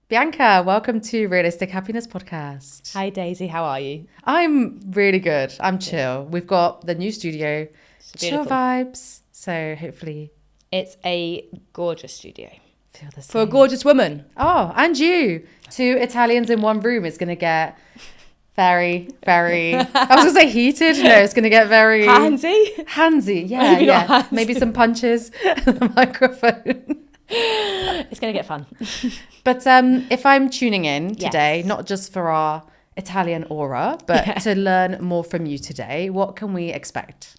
Bianca, welcome to Realistic Happiness Podcast. Hi Daisy, how are you? I'm really good. I'm chill. We've got the new studio, chill vibes. So hopefully It's a gorgeous studio. feel the same. For a gorgeous woman. Oh, and you. Two Italians in one room. It's going to get very, very, I was going to say heated. No, it's going to get very... Handsy. Yeah, Maybe yeah. not handsy. Maybe some punches on the microphone. It's going to get fun. But if I'm tuning in today, Yes. not just for our Italian aura, but to learn more from you today, what can we expect?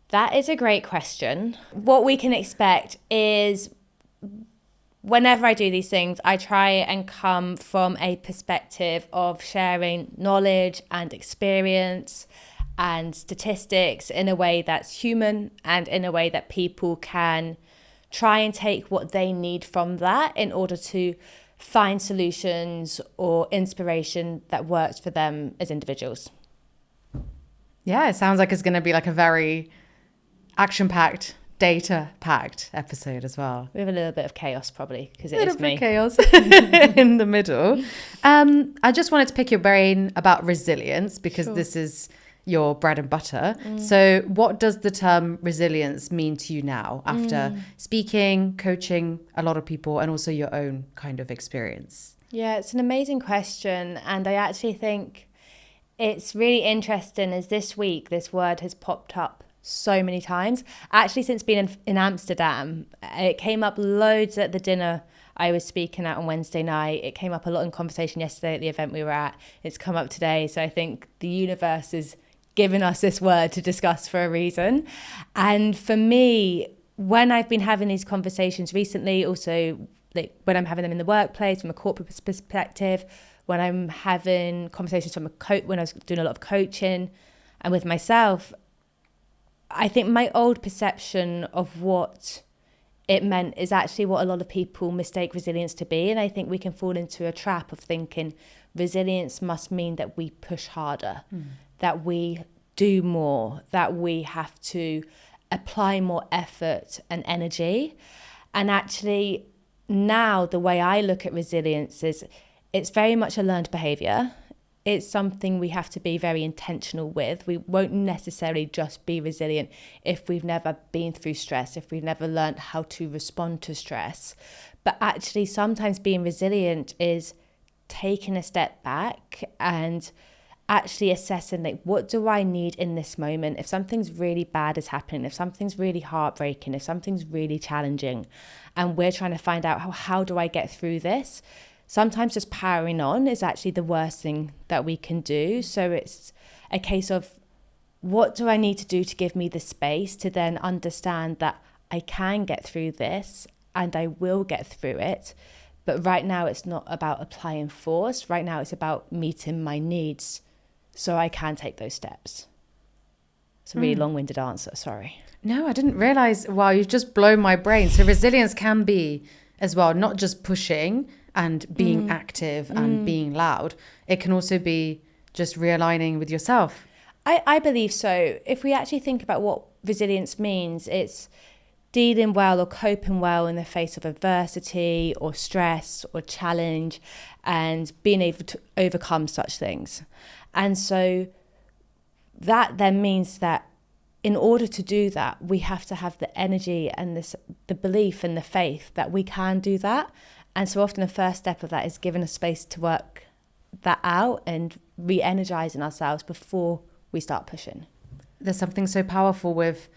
That is a great question. What we can expect is whenever I do these things, I try and come from a perspective of sharing knowledge and experience and statistics in a way that's human and in a way that people can try and take what they need from that in order to find solutions or inspiration that works for them as individuals. Yeah, it sounds like it's going to be like a very action-packed, data-packed episode as well. We have a little bit of chaos probably because it A is little bit me. of chaos in the middle. I just wanted to pick your brain about resilience because this is your bread and butter. So what does the term resilience mean to you now after speaking, coaching a lot of people and also your own kind of experience? Yeah, it's an amazing question. And I actually think it's really interesting as this week, this word has popped up so many times. Actually, since being in Amsterdam, it came up loads at the dinner I was speaking at on Wednesday night. It came up a lot in conversation yesterday at the event we were at. It's come up today. So I think the universe is giving us this word to discuss for a reason. And for me, when I've been having these conversations recently, also like when I'm having them in the workplace from a corporate perspective, when I'm having conversations from when I was doing a lot of coaching and with myself, I think my old perception of what it meant is actually what a lot of people mistake resilience to be. And I think we can fall into a trap of thinking resilience must mean that we push harder, that we do more, that we have to apply more effort and energy. And actually now the way I look at resilience is it's very much a learned behavior. It's something we have to be very intentional with. We won't necessarily just be resilient if we've never been through stress, if we've never learned how to respond to stress. But actually, sometimes being resilient is taking a step back and actually assessing, like, what do I need in this moment? If something's really bad is happening, if something's really heartbreaking, if something's really challenging, and we're trying to find out how do I get through this? Sometimes just powering on is actually the worst thing that we can do. So it's a case of what do I need to do to give me the space to then understand that I can get through this and I will get through it. But right now it's not about applying force. Right now it's about meeting my needs so I can take those steps. It's a really long-winded answer, sorry. No, I didn't realize. Wow, you've just blown my brain. So resilience can be as well, not just pushing and being active and being loud. It can also be just realigning with yourself. I believe so. If we actually think about what resilience means, it's dealing well or coping well in the face of adversity or stress or challenge and being able to overcome such things. And so that then means that in order to do that, we have to have the energy and the belief and the faith that we can do that. And so often the first step of that is giving us space to work that out and re-energizing ourselves before we start pushing. There's something so powerful with,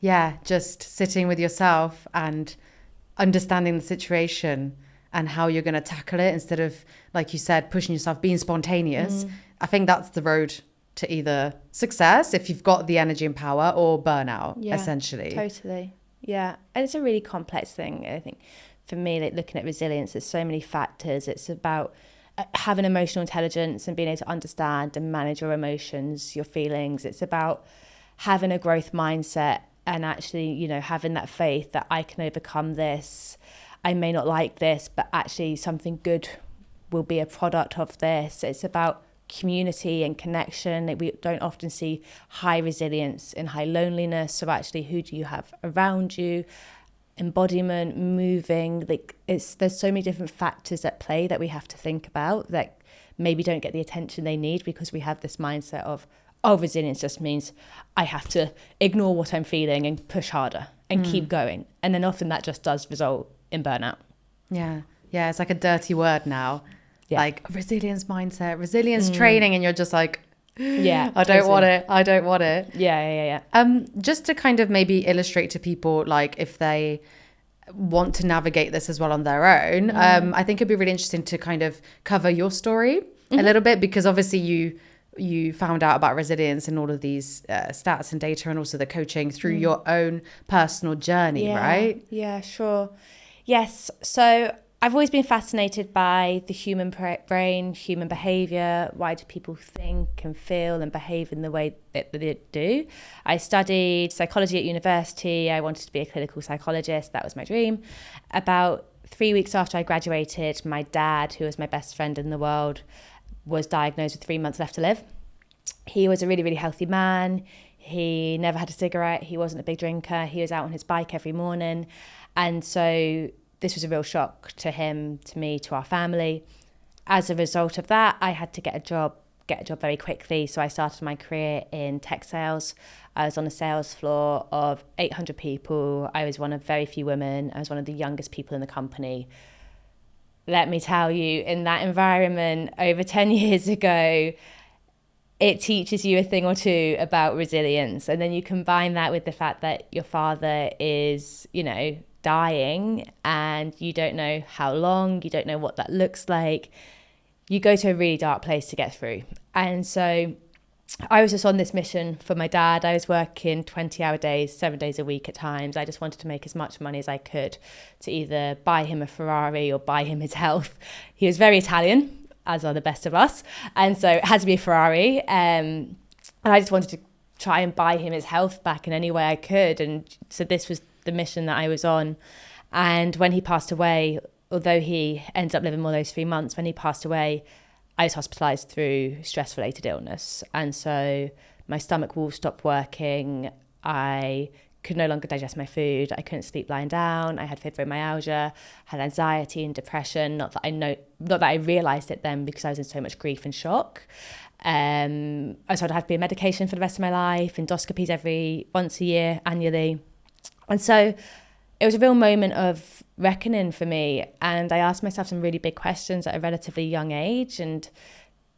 just sitting with yourself and understanding the situation and how you're going to tackle it instead of, like you said, pushing yourself, being spontaneous. I think that's the road to either success, if you've got the energy and power, or burnout, essentially. Totally. Yeah. And it's a really complex thing, I think. For me, like looking at resilience, there's so many factors. It's about having emotional intelligence and being able to understand and manage your emotions, your feelings. It's about having a growth mindset and actually, having that faith that I can overcome this. I may not like this, but actually something good will be a product of this. It's about community and connection. We don't often see high resilience and high loneliness. So actually, who do you have around you? embodiment, moving. Like there's so many different factors at play that we have to think about that maybe don't get the attention they need, because we have this mindset of, oh, resilience just means I have to ignore what I'm feeling and push harder and keep going. And then often that just does result in burnout. Yeah. Yeah. It's like a dirty word now. Yeah. Like resilience mindset, resilience training. And you're just like, yeah, I don't want it. I don't want it. Yeah. Just to kind of maybe illustrate to people, like if they want to navigate this as well on their own, I think it'd be really interesting to kind of cover your story a little bit, because obviously you found out about resilience and all of these stats and data, and also the coaching through your own personal journey, right? Yeah, sure. Yes. So I've always been fascinated by the human brain, human behavior. Why do people think and feel and behave in the way that they do? I studied psychology at university. I wanted to be a clinical psychologist. That was my dream. About 3 weeks after I graduated, my dad, who was my best friend in the world, was diagnosed with 3 months left to live. He was a really, really healthy man. He never had a cigarette. He wasn't a big drinker. He was out on his bike every morning. And so this was a real shock to him, to me, to our family. As a result of that, I had to get a job very quickly. So I started my career in tech sales. I was on a sales floor of 800 people. I was one of very few women. I was one of the youngest people in the company. Let me tell you, in that environment over 10 years ago, it teaches you a thing or two about resilience. And then you combine that with the fact that your father is, dying, and you don't know how long, you don't know what that looks like. You go to a really dark place to get through. And so I was just on this mission for my dad. I was working 20-hour days, 7 days a week at times. I just wanted to make as much money as I could to either buy him a Ferrari or buy him his health. He was very Italian, as are the best of us. And so it had to be a Ferrari. And I just wanted to try and buy him his health back in any way I could. And so this was the mission that I was on. And when he passed away, although he ended up living more than those 3 months, when he passed away, I was hospitalized through stress-related illness. And so my stomach walls stopped working. I could no longer digest my food. I couldn't sleep lying down. I had fibromyalgia, had anxiety and depression. Not that I realized it then, because I was in so much grief and shock. I had to be on medication for the rest of my life, endoscopies once a year, annually. And so it was a real moment of reckoning for me. And I asked myself some really big questions at a relatively young age. And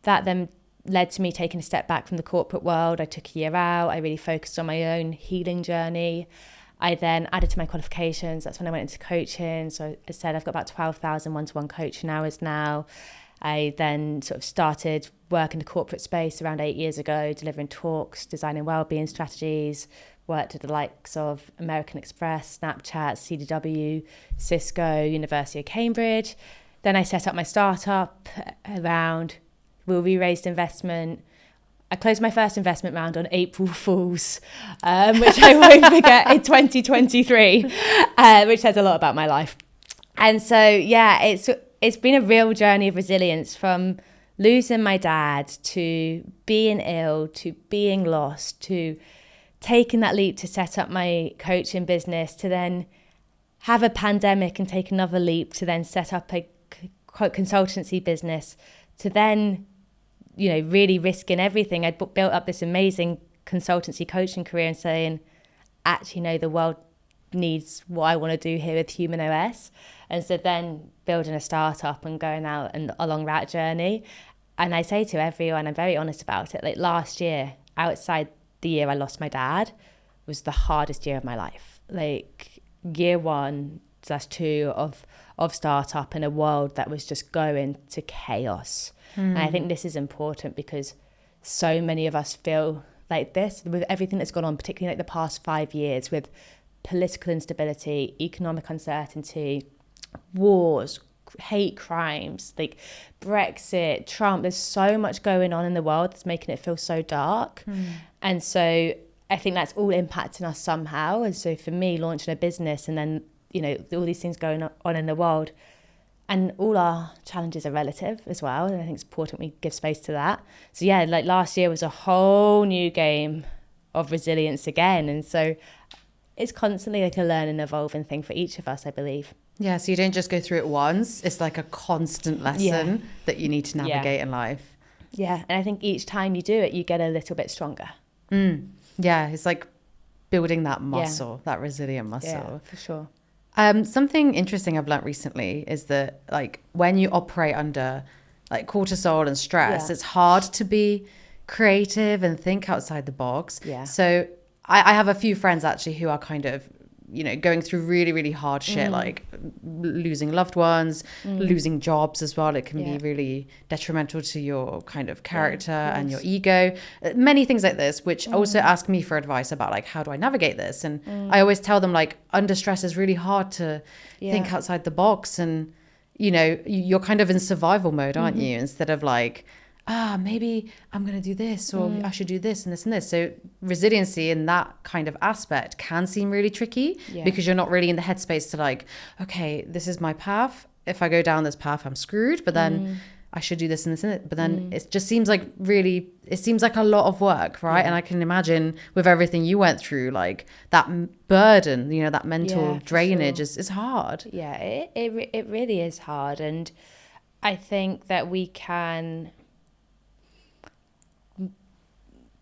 that then led to me taking a step back from the corporate world. I took a year out. I really focused on my own healing journey. I then added to my qualifications. That's when I went into coaching. So I said I've got about 12,000 one-to-one coaching hours now. I then sort of started work in the corporate space around 8 years ago, delivering talks, designing wellbeing strategies, worked at the likes of American Express, Snapchat, CDW, Cisco, University of Cambridge. Then I set up my startup around, we raised investment. I closed my first investment round on April Fool's, which I won't forget, in 2023, which says a lot about my life. And so, yeah, it's been a real journey of resilience, from losing my dad to being ill to being lost to taking that leap to set up my coaching business, to then have a pandemic and take another leap to then set up a consultancy business, to then, really risking everything. I'd built up this amazing consultancy coaching career and saying, actually, no, the world needs what I want to do here with Human OS. And so then building a startup and going out and along that journey. And I say to everyone, I'm very honest about it, like last year, outside the year I lost my dad, was the hardest year of my life. Like year 1/2 of startup in a world that was just going to chaos. And I think this is important because so many of us feel like this with everything that's gone on, particularly like the past 5 years, with political instability, economic uncertainty, wars, hate crimes, like Brexit, Trump. There's so much going on in the world that's making it feel so dark. And so I think that's all impacting us somehow. And so for me, launching a business and then, all these things going on in the world, and all our challenges are relative as well. And I think it's important we give space to that. So yeah, like last year was a whole new game of resilience again. And so it's constantly like a learn and evolving thing for each of us, I believe. Yeah, so you don't just go through it once. It's like a constant lesson that you need to navigate in life. Yeah, and I think each time you do it, you get a little bit stronger. Yeah, it's like building that muscle, that resilient muscle. Yeah, for sure. Something interesting I've learned recently is that like when you operate under like cortisol and stress, it's hard to be creative and think outside the box. Yeah. So I have a few friends actually who are kind of, you know, going through really, really hard shit, like losing loved ones, losing jobs as well. It can be really detrimental to your kind of character and your ego. Many things like this, which also ask me for advice about like, how do I navigate this? And I always tell them like under stress is really hard to think outside the box. And, you know, you're kind of in survival mode, aren't you? Instead of like, maybe I'm going to do this or I should do this and this and this. So resiliency in that kind of aspect can seem really tricky because you're not really in the headspace to like, okay, this is my path. If I go down this path, I'm screwed. But then I should do this and this and it. But then it just seems like really, it seems like a lot of work, right? And I can imagine with everything you went through, like that burden, you know, that mental drainage is hard. Yeah, it really is hard. And I think that we can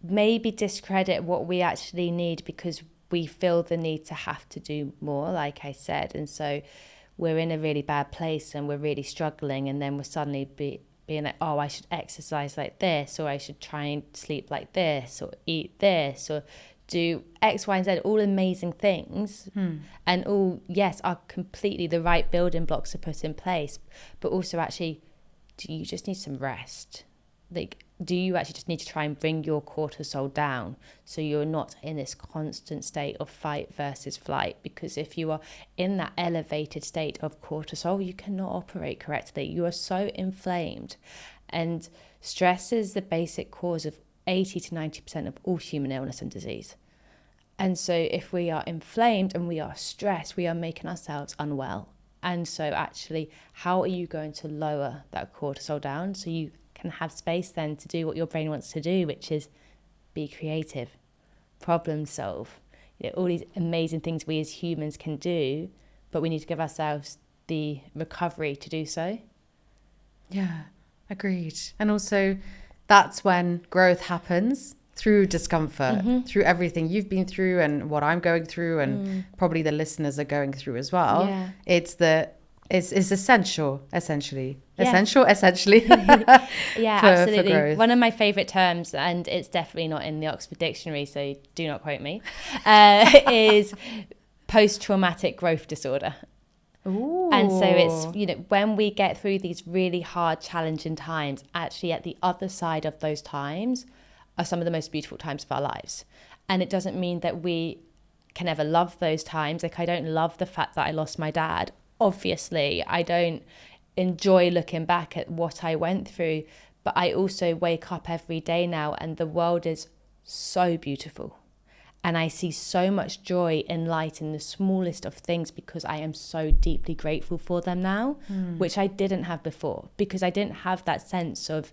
maybe discredit what we actually need because we feel the need to have to do more, like I said. And so we're in a really bad place and we're really struggling, and then we're suddenly being like, oh, I should exercise like this, or I should try and sleep like this, or eat this, or do X, Y, and Z, all amazing things. And all, yes, are completely the right building blocks to put in place. But also actually, do you just need some rest? Like, do you actually just need to try and bring your cortisol down so you're not in this constant state of fight versus flight? Because if you are in that elevated state of cortisol, you cannot operate correctly. You are so inflamed. And stress is the basic cause of 80 to 90% of all human illness and disease. And so if we are inflamed and we are stressed, we are making ourselves unwell. And so actually, how are you going to lower that cortisol down so you can have space then to do what your brain wants to do, which is be creative, problem solve, you know, all these amazing things we as humans can do, but we need to give ourselves the recovery to do so. Yeah, agreed. And also that's when growth happens through discomfort, through everything you've been through and what I'm going through and probably the listeners are going through as well. Yeah. It's essentially. Yeah. Essentially. Yeah, absolutely. For one of my favorite terms, and it's definitely not in the Oxford Dictionary, so do not quote me, is post-traumatic growth disorder. Ooh. And so it's, you know, when we get through these really hard, challenging times, actually at the other side of those times are some of the most beautiful times of our lives. And it doesn't mean that we can ever love those times. Like, I don't love the fact that I lost my dad. Obviously, I don't enjoy looking back at what I went through, but I also wake up every day now and the world is so beautiful. And I see so much joy and light in the smallest of things because I am so deeply grateful for them now, which I didn't have before, because I didn't have that sense of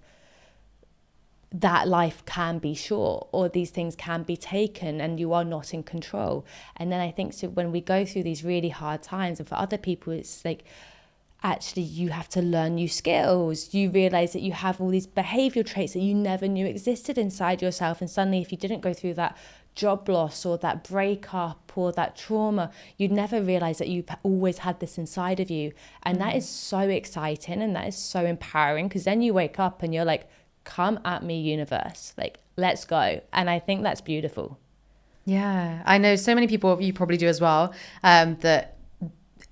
that life can be short or these things can be taken and you are not in control. And then I think so when we go through these really hard times, and for other people it's like, actually you have to learn new skills. You realize that you have all these behavioral traits that you never knew existed inside yourself, and suddenly if you didn't go through that job loss or that breakup or that trauma, you'd never realize that you've always had this inside of you. And that is so exciting and that is so empowering, because then you wake up and you're like, come at me, universe, like, let's go. And I think that's beautiful. Yeah, I know so many people, you probably do as well, that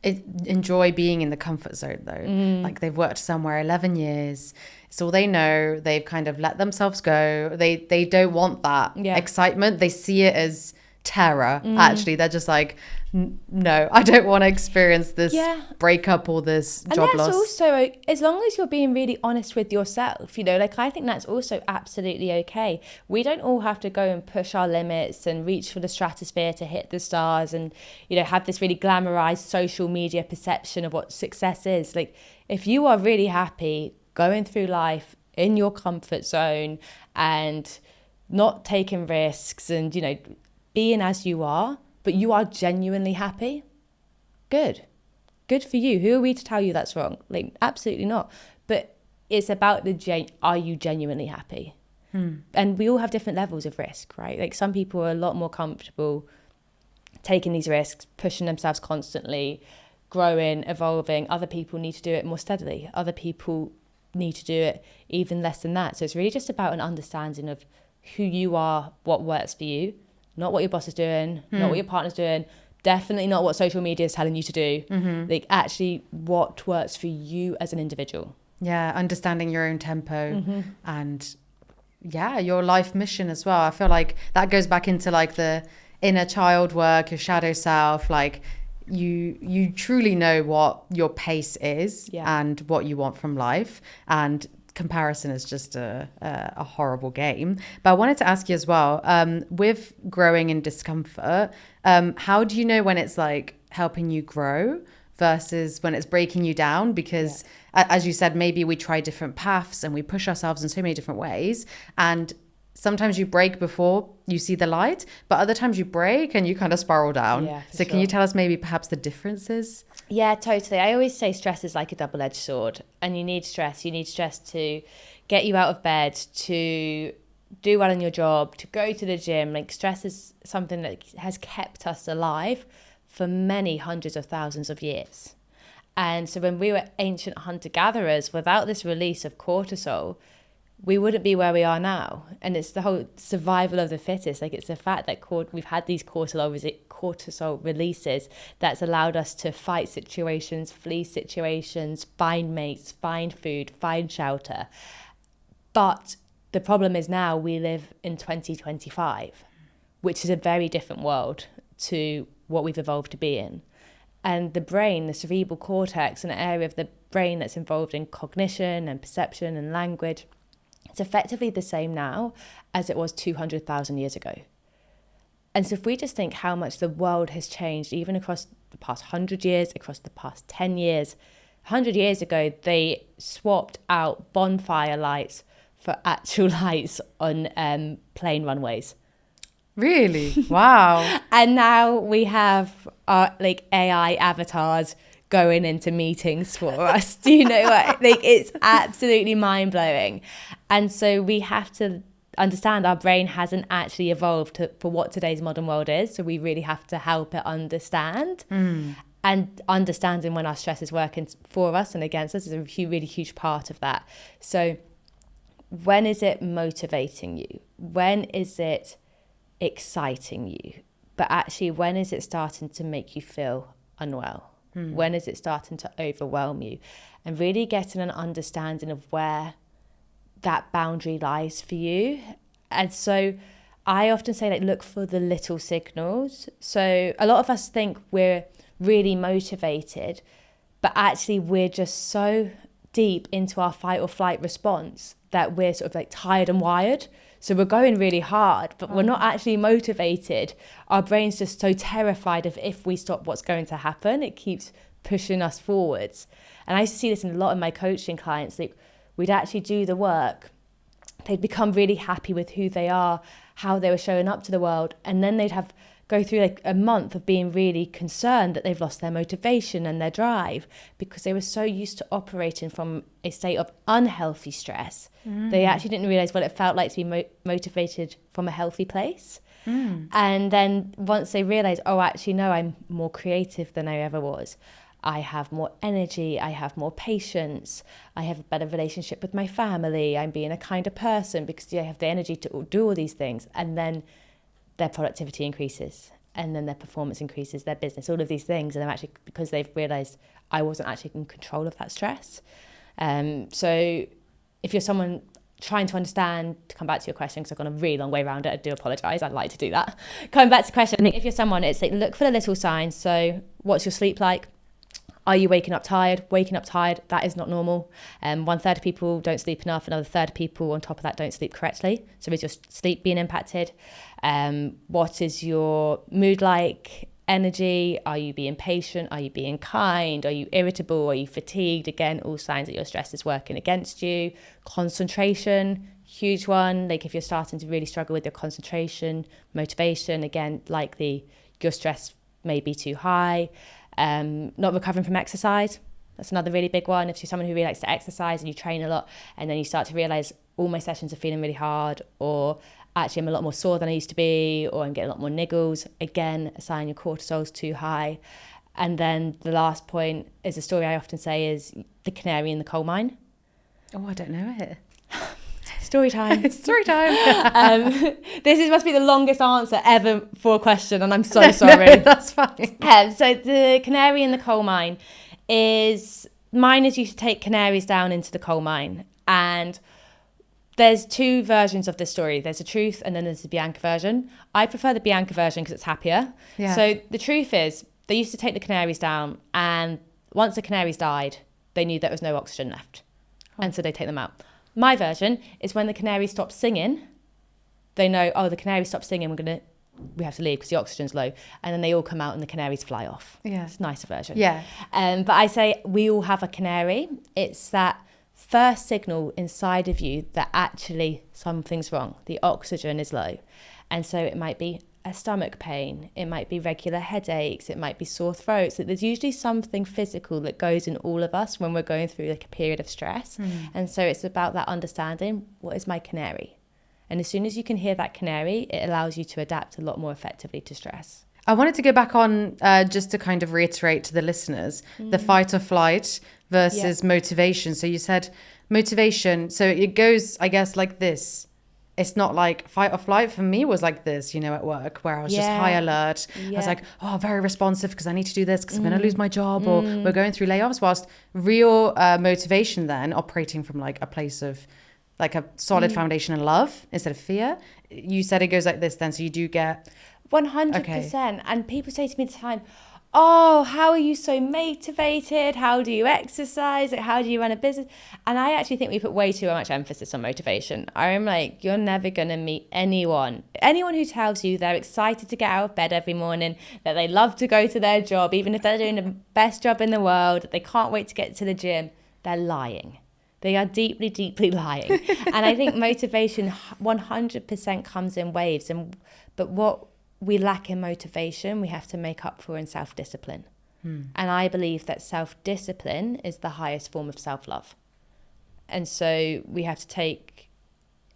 enjoy being in the comfort zone though. Like they've worked somewhere 11 years, it's all they know, they've kind of let themselves go, they don't want that excitement, they see it as terror. Actually, they're just like, no, I don't want to experience this breakup or this job loss. And that's also, as long as you're being really honest with yourself, you know, like I think that's also absolutely okay. We don't all have to go and push our limits and reach for the stratosphere to hit the stars and, you know, have this really glamorized social media perception of what success is. Like, if you are really happy going through life in your comfort zone and not taking risks and, you know, being as you are, but you are genuinely happy, good for you. Who are we to tell you that's wrong? Like, absolutely not. But it's about are you genuinely happy? And we all have different levels of risk, right? Like, some people are a lot more comfortable taking these risks, pushing themselves constantly, growing, evolving. Other people need to do it more steadily. Other people need to do it even less than that. So it's really just about an understanding of who you are, what works for you, not what your boss is doing, not what your partner's doing, definitely not what social media is telling you to do. Like, actually what works for you as an individual. Yeah, understanding your own tempo and your life mission as well. I feel like that goes back into like the inner child work, your shadow self. Like, you truly know what your pace is and what you want from life, and comparison is just a horrible game. But I wanted to ask you as well, with growing in discomfort, how do you know when it's like helping you grow versus when it's breaking you down? Because as you said, maybe we try different paths and we push ourselves in so many different ways, and sometimes you break before you see the light, but other times you break and you kind of spiral down. So can you tell us maybe perhaps the differences? Yeah, totally. I always say stress is like a double-edged sword, and you need stress. You need stress to get you out of bed, to do well in your job, to go to the gym. Like, stress is something that has kept us alive for many hundreds of thousands of years. And so when we were ancient hunter-gatherers, without this release of cortisol, we wouldn't be where we are now. And it's the whole survival of the fittest. Like, it's the fact that we've had these cortisol releases that's allowed us to fight situations, flee situations, find mates, find food, find shelter. But the problem is now we live in 2025, which is a very different world to what we've evolved to be in. And the brain, the cerebral cortex, an area of the brain that's involved in cognition and perception and language, it's effectively the same now as it was 200,000 years ago. And so if we just think how much the world has changed, even across the past 100 years, across the past 10 years, 100 years ago, they swapped out bonfire lights for actual lights on plane runways. Really? Wow. And now we have our like AI avatars going into meetings for us. Do you know what? Like, it's absolutely mind-blowing. And so we have to understand our brain hasn't actually evolved for what today's modern world is. So we really have to help it understand. And understanding when our stress is working for us and against us is a really huge part of that. So when is it motivating you? When is it exciting you? But actually, when is it starting to make you feel unwell? When is it starting to overwhelm you? And really getting an understanding of where that boundary lies for you. And so I often say, like, look for the little signals. So a lot of us think we're really motivated, but actually we're just so deep into our fight or flight response that we're sort of like tired and wired. So we're going really hard, but we're not actually motivated. Our brain's just so terrified of if we stop, what's going to happen. It keeps pushing us forwards. And I used to see this in a lot of my coaching clients. Like, we'd actually do the work. They'd become really happy with who they are, how they were showing up to the world. And then they'd go through like a month of being really concerned that they've lost their motivation and their drive because they were so used to operating from a state of unhealthy stress. They actually didn't realize what it felt like to be motivated from a healthy place. And then once they realized, oh, actually, no, I'm more creative than I ever was. I have more energy. I have more patience. I have a better relationship with my family. I'm being a kinder person because I have the energy to do all these things. And then their productivity increases, and then their performance increases, their business, all of these things. And they're actually, because they've realized I wasn't actually in control of that stress. So if you're someone trying to understand, to come back to your question, because I've gone a really long way around it, I do apologize, I'd like to do that. Coming back to the question, if you're someone, it's like, look for the little signs. So what's your sleep like? Are you waking up tired? Waking up tired, that is not normal. 1/3 of people don't sleep enough. Another 1/3 of people on top of that don't sleep correctly. So is your sleep being impacted? What is your mood like? Energy? Are you being patient? Are you being kind? Are you irritable? Are you fatigued? Again, all signs that your stress is working against you. Concentration, huge one. Like, if you're starting to really struggle with your concentration, motivation, again, likely your stress may be too high. Not recovering from exercise. That's another really big one. If you're someone who really likes to exercise and you train a lot, and then you start to realize all my sessions are feeling really hard, or actually I'm a lot more sore than I used to be, or I'm getting a lot more niggles, again, a sign your cortisol's too high. And then the last point is a story I often say is the canary in the coal mine. Oh, I don't know it. Story time. Story time. Must be the longest answer ever for a question, and I'm so sorry. No, that's fine. So the canary in the coal mine is, miners used to take canaries down into the coal mine, and there's two versions of this story. There's the truth and then there's the Bianca version. I prefer the Bianca version because it's happier. Yeah. So the truth is they used to take the canaries down, and once the canaries died, they knew there was no oxygen left. Oh. And so they take them out. My version is when the canary stops singing, they know, oh, the canary stopped singing, we have to leave because the oxygen's low. And then they all come out and the canaries fly off. Yeah. It's a nicer version. Yeah. But I say we all have a canary. It's that first signal inside of you that actually something's wrong. The oxygen is low. And so it might be a stomach pain, it might be regular headaches, it might be sore throats. There's usually something physical that goes in all of us when we're going through like a period of stress. And so it's about that understanding, what is my canary? And as soon as you can hear that canary, it allows you to adapt a lot more effectively to stress. I wanted to go back on just to kind of reiterate to the listeners, the fight or flight versus motivation. So you said motivation, so it goes, I guess, like this. It's not like fight or flight. For me, was like this, at work, where I was just high alert. I was like, very responsive because I need to do this because I'm going to lose my job, or we're going through layoffs. Whilst real motivation then, operating from like a place of like a solid foundation and love instead of fear. You said it goes like this then, so you do get... 100%. Okay. And people say to me all the time, oh, how are you so motivated? How do you exercise? How do you run a business? And I actually think we put way too much emphasis on motivation. I'm like, you're never going to meet anyone who tells you they're excited to get out of bed every morning, that they love to go to their job, even if they're doing the best job in the world, that they can't wait to get to the gym. They're lying. They are deeply, deeply lying. And I think motivation 100% comes in waves. But what we lack in motivation, we have to make up for in self-discipline. And I believe that self-discipline is the highest form of self-love. And so we have to take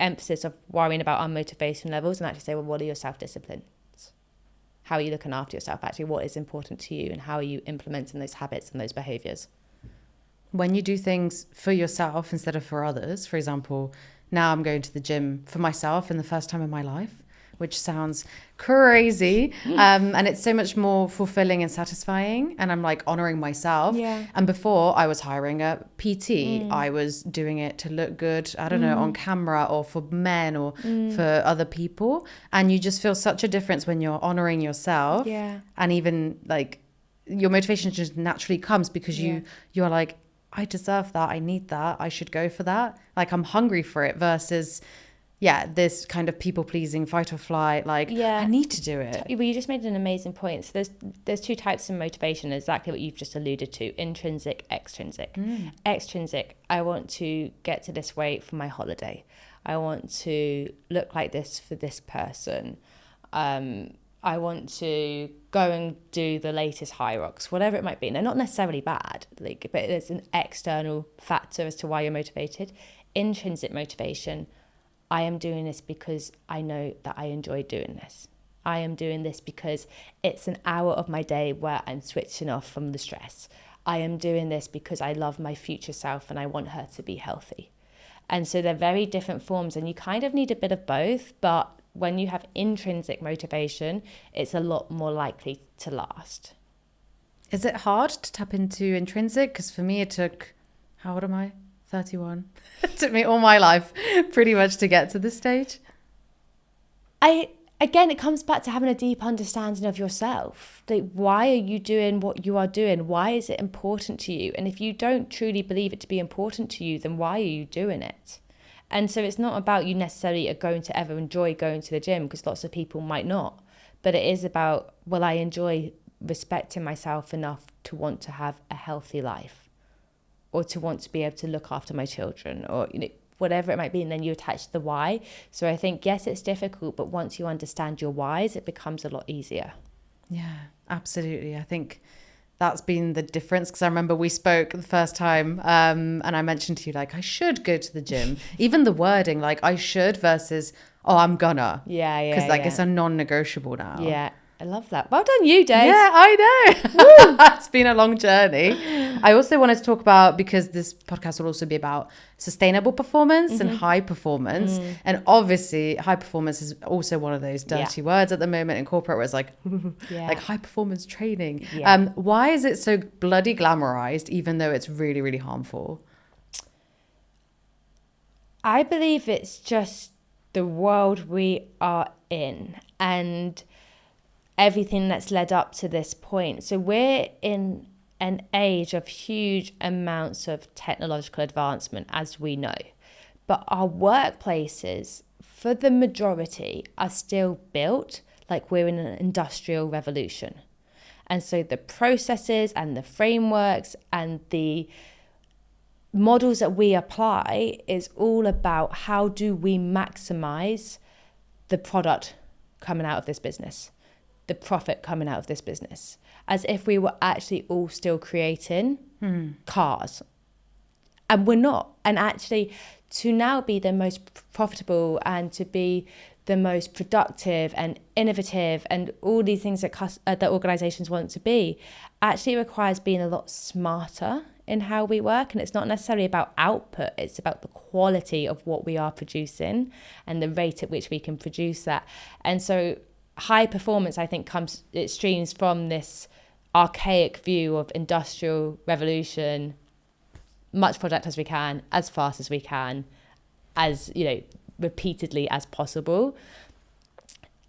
emphasis of worrying about our motivation levels and actually say, well, what are your self-disciplines? How are you looking after yourself? Actually, what is important to you, and how are you implementing those habits and those behaviors? When you do things for yourself instead of for others, for example, now I'm going to the gym for myself in the first time in my life, which sounds crazy. And it's so much more fulfilling and satisfying. And I'm like honoring myself. Yeah. And before I was hiring a PT, I was doing it to look good, I don't know, on camera or for men or for other people. And you just feel such a difference when you're honoring yourself. Yeah. And even like your motivation just naturally comes because you're like, I deserve that. I need that. I should go for that. Like I'm hungry for it versus, this kind of people-pleasing fight or flight. Like, I need to do it. Well, you just made an amazing point. So there's two types of motivation, exactly what you've just alluded to, intrinsic, extrinsic. Extrinsic, I want to get to this weight for my holiday. I want to look like this for this person. I want to go and do the latest high rocks, whatever it might be. And they're not necessarily bad, but it's an external factor as to why you're motivated. Intrinsic motivation, I am doing this because I know that I enjoy doing this. I am doing this because it's an hour of my day where I'm switching off from the stress. I am doing this because I love my future self and I want her to be healthy. And so they're very different forms, and you kind of need a bit of both, but when you have intrinsic motivation, it's a lot more likely to last. Is it hard to tap into intrinsic? Because for me, it took, how old am I? 31. It took me all my life pretty much to get to this stage. Again, it comes back to having a deep understanding of yourself. Like, why are you doing what you are doing? Why is it important to you? And if you don't truly believe it to be important to you, then why are you doing it? And so it's not about you necessarily are going to ever enjoy going to the gym, because lots of people might not. But it is about, I enjoy respecting myself enough to want to have a healthy life, or to want to be able to look after my children, or whatever it might be. And then you attach the why. So I think, yes, it's difficult, but once you understand your whys, it becomes a lot easier. Yeah, absolutely. I think that's been the difference, because I remember we spoke the first time and I mentioned to you, like, I should go to the gym. Even the wording, like, I should versus, oh, I'm gonna. Yeah, yeah, Because, like, yeah. it's a non-negotiable now. Yeah, I love that. Well done you, Des. Yeah, I know. It's been a long journey. I also wanted to talk about, because this podcast will also be about sustainable performance and high performance. And obviously, high performance is also one of those dirty words at the moment in corporate, where it's like, like high performance training. Yeah. Why is it so bloody glamorized, even though it's really, really harmful? I believe it's just the world we are in and everything that's led up to this point. So we're in an age of huge amounts of technological advancement, as we know. But our workplaces, for the majority, are still built like we're in an industrial revolution. And so the processes and the frameworks and the models that we apply is all about how do we maximize the product coming out of this business, the profit coming out of this business, as if we were actually all still creating cars. And we're not. And actually, to now be the most profitable and to be the most productive and innovative and all these things that organizations want to be, actually requires being a lot smarter in how we work. And it's not necessarily about output, it's about the quality of what we are producing and the rate at which we can produce that. And so high performance, I think, it streams from this archaic view of industrial revolution, much product as we can, as fast as we can, as, you know, repeatedly as possible.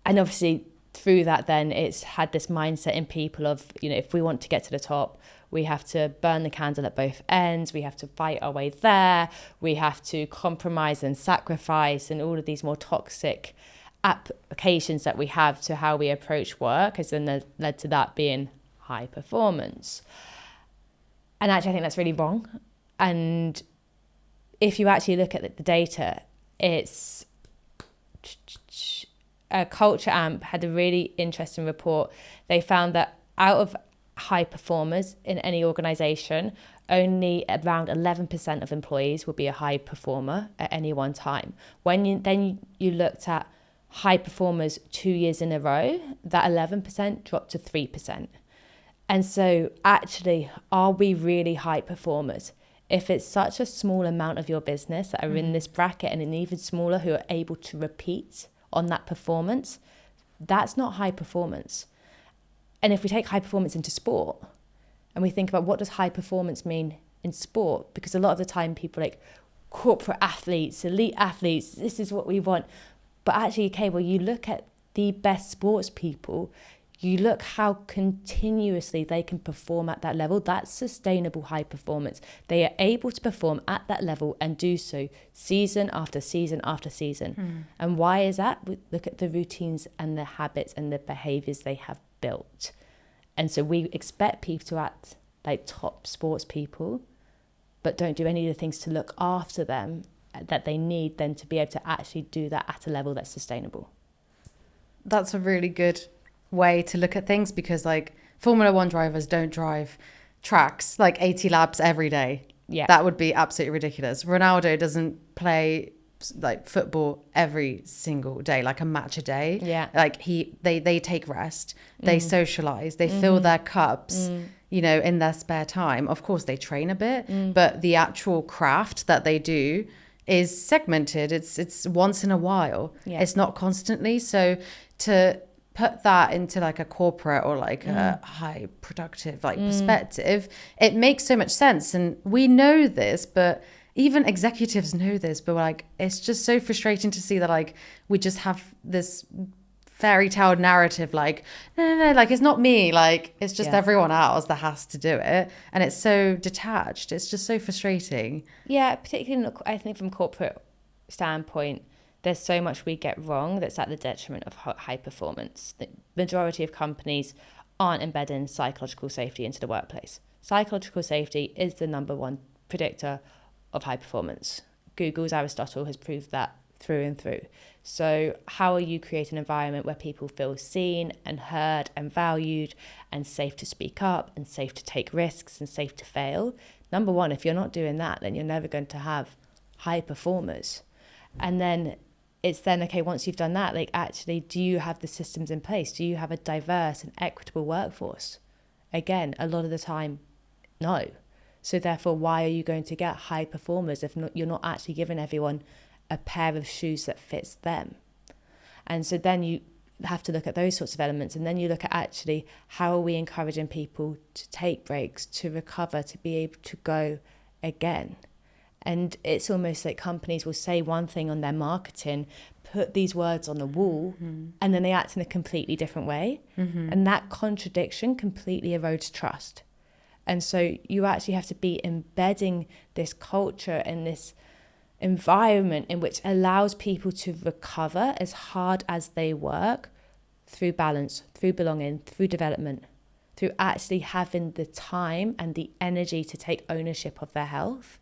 And obviously through that, then it's had this mindset in people of, you know, if we want to get to the top, we have to burn the candle at both ends, we have to fight our way there, we have to compromise and sacrifice, and all of these more toxic applications that we have to how we approach work has then led to that being high performance. And actually I think that's really wrong. And if you actually look at the data, it's Culture Amp had a really interesting report. They found that out of high performers in any organization, only around 11% of employees will be a high performer at any one time. When you looked at high performers 2 years in a row, that 11% dropped to 3%. And so actually, are we really high performers? If it's such a small amount of your business that are in this bracket, and an even smaller who are able to repeat on that performance, that's not high performance. And if we take high performance into sport and we think about what does high performance mean in sport, because a lot of the time people are like corporate athletes, elite athletes, this is what we want. But actually, okay, well, you look at the best sports people, you look how continuously they can perform at that level. That's sustainable high performance. They are able to perform at that level and do so season after season after season. And why is that? We look at the routines and the habits and the behaviors they have built. And so we expect people to act like top sports people, but don't do any of the things to look after them that they need then to be able to actually do that at a level that's sustainable. That's a really good way to look at things, because like Formula One drivers don't drive tracks like 80 laps every day. Yeah, that would be absolutely ridiculous. Ronaldo doesn't play like football every single day, like a match a day. Yeah, like they take rest, they socialize, they fill their cups, you know, in their spare time. Of course they train a bit, but the actual craft that they do is segmented. It's once in a while. Yeah. It's not constantly. So to put that into like a corporate or like a high productive like perspective, it makes so much sense. And we know this, but even executives know this, but like, it's just so frustrating to see that like, we just have this fairy tale narrative, like, no, like, it's not me. Like, it's just everyone else that has to do it. And it's so detached. It's just so frustrating. Yeah, particularly, I think from corporate standpoint, there's so much we get wrong that's at the detriment of high performance. The majority of companies aren't embedding psychological safety into the workplace. Psychological safety is the number one predictor of high performance. Google's Aristotle has proved that through and through. So how are you creating an environment where people feel seen and heard and valued and safe to speak up and safe to take risks and safe to fail? Number one, if you're not doing that, then you're never going to have high performers. And then it's then, okay, once you've done that, like actually, do you have the systems in place? Do you have a diverse and equitable workforce? Again, a lot of the time, no. So therefore, why are you going to get high performers if you're not actually giving everyone a pair of shoes that fits them? And so then you have to look at those sorts of elements, and then you look at actually how are we encouraging people to take breaks, to recover, to be able to go again. And it's almost like companies will say one thing on their marketing, put these words on the wall, and then they act in a completely different way. And that contradiction completely erodes trust. And so you actually have to be embedding this culture and this environment in which allows people to recover as hard as they work through balance, through belonging, through development, through actually having the time and the energy to take ownership of their health.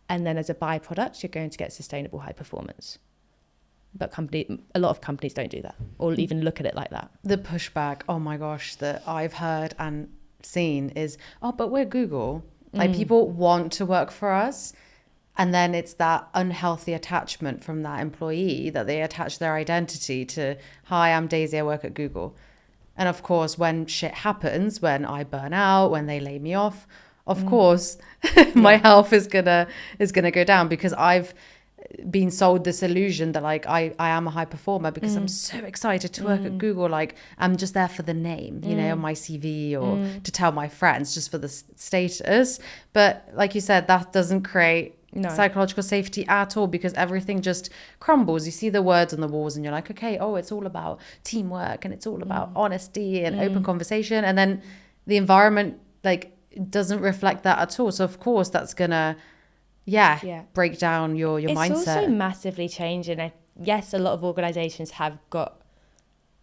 And then as a byproduct, you're going to get sustainable high performance. But a lot of companies don't do that or even look at it like that. The pushback, oh my gosh, that I've heard and seen is, oh, but we're Google. Like people want to work for us. And then it's that unhealthy attachment from that employee that they attach their identity to, hi, I'm Daisy, I work at Google. And of course, when shit happens, when I burn out, when they lay me off, of course, my health is gonna go down, because I've been sold this illusion that like I am a high performer because I'm so excited to work at Google. Like I'm just there for the name, you know, on my CV, or to tell my friends, just for the status. But like you said, that doesn't create psychological safety at all, because everything just crumbles. You see the words on the walls and you're like, okay, oh, it's all about teamwork and it's all about honesty and open conversation. And then the environment like doesn't reflect that at all. So of course that's gonna break down your mindset. It's also massively changing. Yes, a lot of organizations have got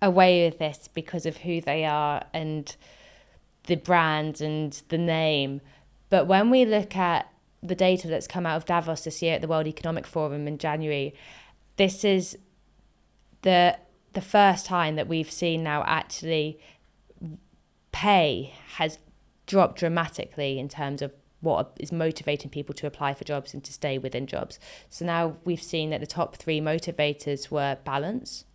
away with this because of who they are and the brand and the name. But when we look at the data that's come out of Davos this year at the World Economic Forum in January, this is the first time that we've seen now actually pay has dropped dramatically in terms of what is motivating people to apply for jobs and to stay within jobs. So now we've seen that the top 3 motivators were balance.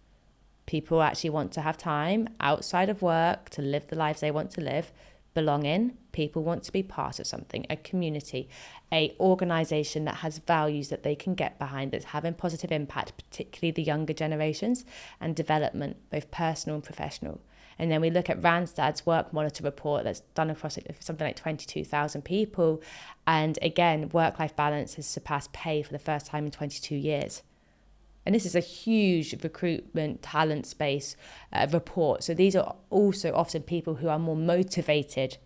People actually want to have time outside of work to live the lives they want to live. Belonging, people want to be part of something, a community, a organisation that has values that they can get behind, that's having positive impact, particularly the younger generations, and development, both personal and professional. And then we look at Randstad's work monitor report that's done across something like 22,000 people. And again, work-life balance has surpassed pay for the first time in 22 years. And this is a huge recruitment talent space report. So these are also often people who are more motivated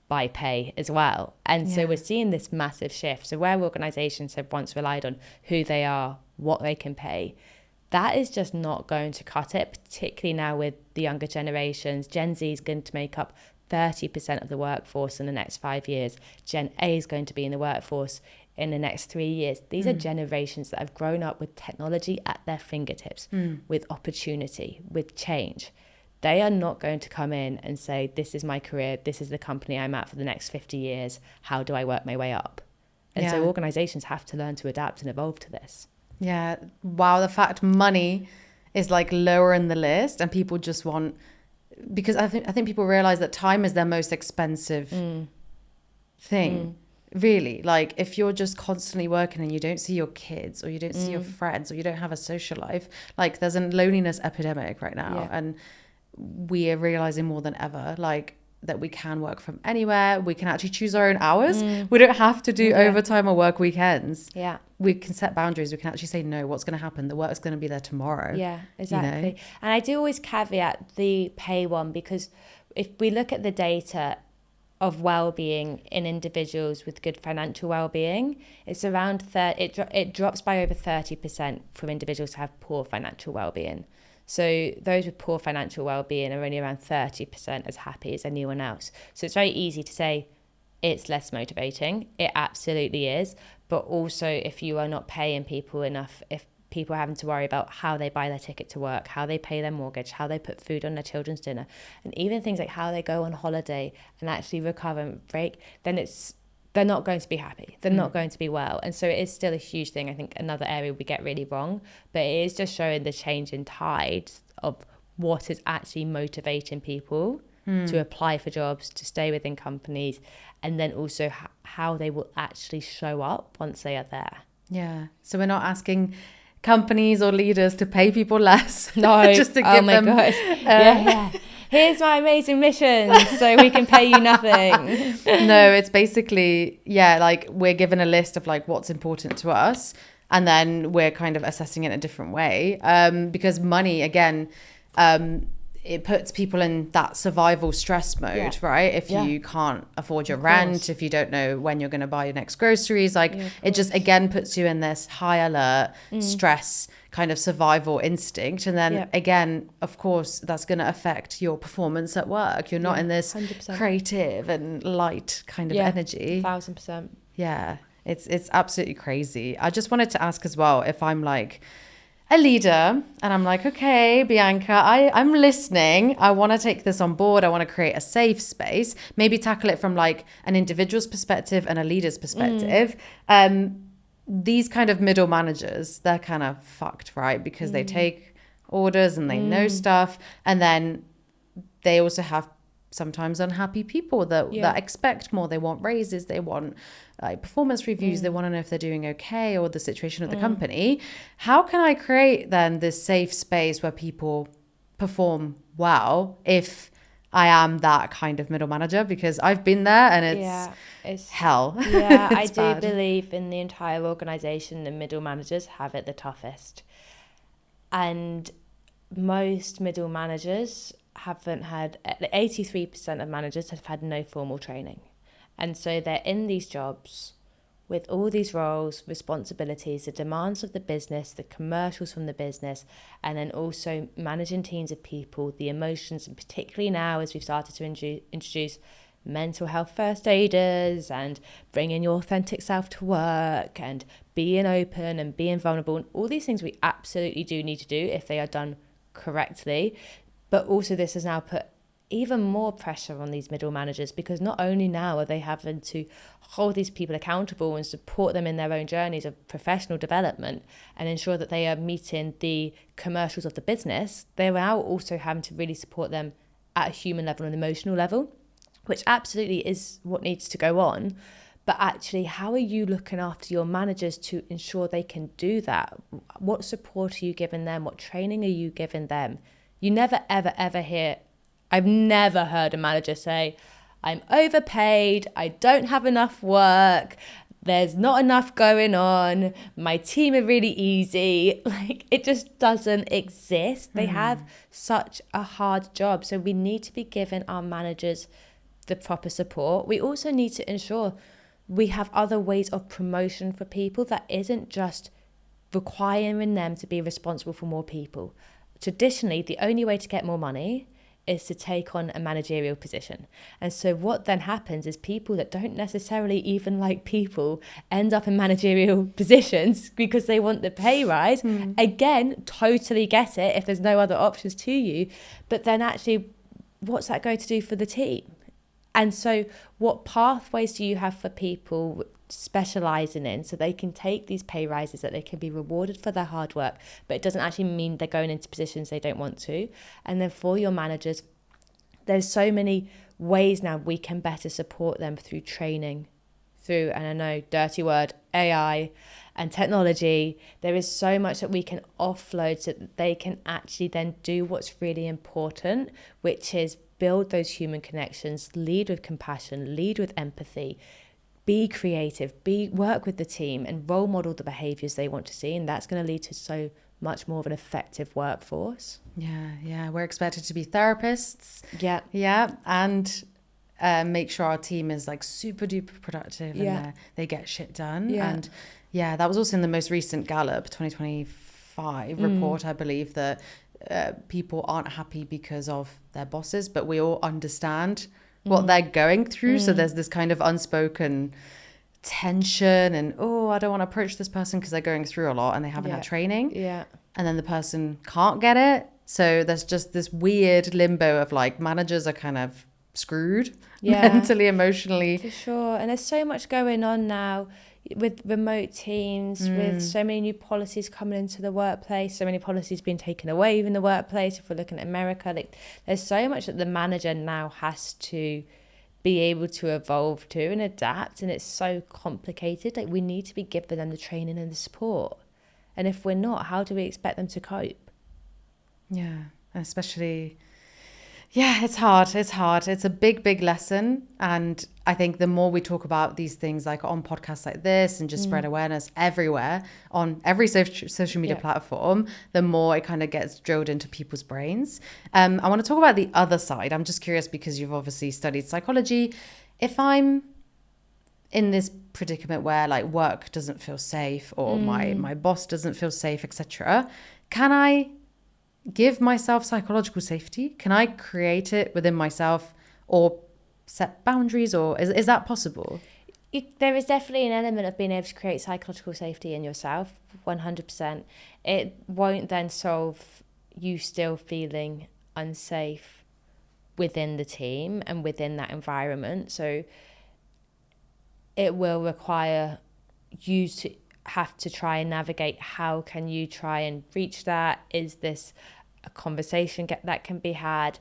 by pay as well. And so we're seeing this massive shift. So where organizations have once relied on who they are, what they can pay, that is just not going to cut it, particularly now with the younger generations. Gen Z is going to make up 30% of the workforce in the next 5 years. Gen A is going to be in the workforce in the next 3 years. These are generations that have grown up with technology at their fingertips, with opportunity, with change. They are not going to come in and say, this is my career, this is the company I'm at for the next 50 years, how do I work my way up? And so organizations have to learn to adapt and evolve to this. Yeah. Wow. The fact money is like lower in the list, and people just want, because I think people realize that time is their most expensive thing. Really, like if you're just constantly working and you don't see your kids, or you don't see your friends, or you don't have a social life, like there's a loneliness epidemic right now. And we are realizing more than ever, like that we can work from anywhere. We can actually choose our own hours. We don't have to do overtime or work weekends. We can set boundaries. We can actually say, no, what's going to happen? The work's going to be there tomorrow. Yeah, exactly. You know? And I do always caveat the pay one, because if we look at the data of well-being in individuals with good financial well-being, it's around it drops by over 30% for individuals to have poor financial well-being. So those with poor financial well-being are only around 30% as happy as anyone else. So it's very easy to say it's less motivating. It absolutely is. But also, if you are not paying people enough, if people having to worry about how they buy their ticket to work, how they pay their mortgage, how they put food on their children's dinner, and even things like how they go on holiday and actually recover and break, then they're not going to be happy. They're not going to be well. And so it is still a huge thing. I think another area we get really wrong, but it is just showing the change in tides of what is actually motivating people to apply for jobs, to stay within companies, and then also how they will actually show up once they are there. Yeah. So we're not asking companies or leaders to pay people less. No. Just to give them. Gosh. Yeah. Here's my amazing mission, so we can pay you nothing. No, it's basically, like we're given a list of like what's important to us, and then we're kind of assessing it in a different way. Because money, again, it puts people in that survival stress mode, right? If you can't afford your rent, if you don't know when you're going to buy your next groceries, like it just again puts you in this high alert stress kind of survival instinct. And then again, of course, that's going to affect your performance at work. You're not in this 100%. Creative and light kind of energy. 1000%. Yeah, it's absolutely crazy. I just wanted to ask as well, if I'm like a leader and I'm like, okay, Bianca, I'm listening. I want to take this on board. I want to create a safe space, maybe tackle it from like an individual's perspective and a leader's perspective. These kind of middle managers, they're kind of fucked, right? Because they take orders and they know stuff. And then they also have sometimes unhappy people that expect more. They want raises, they want like performance reviews, they want to know if they're doing okay or the situation of the company. How can I create then this safe space where people perform well if I am that kind of middle manager? Because I've been there and it's hell. Yeah, I do believe in the entire organization, the middle managers have it the toughest. And most middle managers haven't had, 83% of managers have had no formal training. And so they're in these jobs with all these roles, responsibilities, the demands of the business, the commercials from the business, and then also managing teams of people, the emotions, and particularly now as we've started to introduce mental health first aiders and bringing your authentic self to work and being open and being vulnerable, and all these things we absolutely do need to do if they are done correctly. But also this has now put even more pressure on these middle managers, because not only now are they having to hold these people accountable and support them in their own journeys of professional development and ensure that they are meeting the commercials of the business, they're now also having to really support them at a human level and emotional level, which absolutely is what needs to go on. But actually, how are you looking after your managers to ensure they can do that? What support are you giving them? What training are you giving them? You never, ever, ever hear, I've never heard a manager say, I'm overpaid, I don't have enough work, there's not enough going on, my team are really easy. Like, it just doesn't exist. They have such a hard job. So we need to be giving our managers the proper support. We also need to ensure we have other ways of promotion for people that isn't just requiring them to be responsible for more people. Traditionally, the only way to get more money is to take on a managerial position. And so what then happens is people that don't necessarily even like people end up in managerial positions because they want the pay rise. Again, totally get it if there's no other options to you. But then actually, what's that going to do for the team? And so what pathways do you have for people specializing in so they can take these pay rises, that they can be rewarded for their hard work, but it doesn't actually mean they're going into positions they don't want to? And then for your managers, there's so many ways now we can better support them through training, through, and I know, dirty word, AI and technology. There is so much that we can offload so that they can actually then do what's really important, which is build those human connections, lead with compassion, lead with empathy, be creative, work with the team and role model the behaviors they want to see. And that's going to lead to so much more of an effective workforce. Yeah. We're expected to be therapists. Yeah. And make sure our team is like super duper productive and they get shit done. And that was also in the most recent Gallup 2025 report, I believe, that people aren't happy because of their bosses, but we all understand what they're going through. So there's this kind of unspoken tension and, oh, I don't want to approach this person because they're going through a lot and they haven't had training. Yeah. And then the person can't get it. So there's just this weird limbo of like managers are kind of screwed mentally, emotionally. For sure. And there's so much going on now with remote teams, with so many new policies coming into the workplace, so many policies being taken away in the workplace. If we're looking at America, like, there's so much that the manager now has to be able to evolve to and adapt. And it's so complicated. Like, we need to be giving them the training and the support. And if we're not, how do we expect them to cope? Yeah, especially... Yeah, it's hard. It's a big lesson. And I think the more we talk about these things, like on podcasts like this, and just spread awareness everywhere on every social media platform, the more it kind of gets drilled into people's brains. I want to talk about the other side. I'm just curious because you've obviously studied psychology. If I'm in this predicament where like work doesn't feel safe or my boss doesn't feel safe, etc., can I give myself psychological safety? Can I create it within myself or set boundaries, or is that possible? There is definitely an element of being able to create psychological safety in yourself, 100%. It won't then solve you still feeling unsafe within the team and within that environment. So it will require you to have to try and navigate, how can you try and reach that? Is this a conversation that can be had?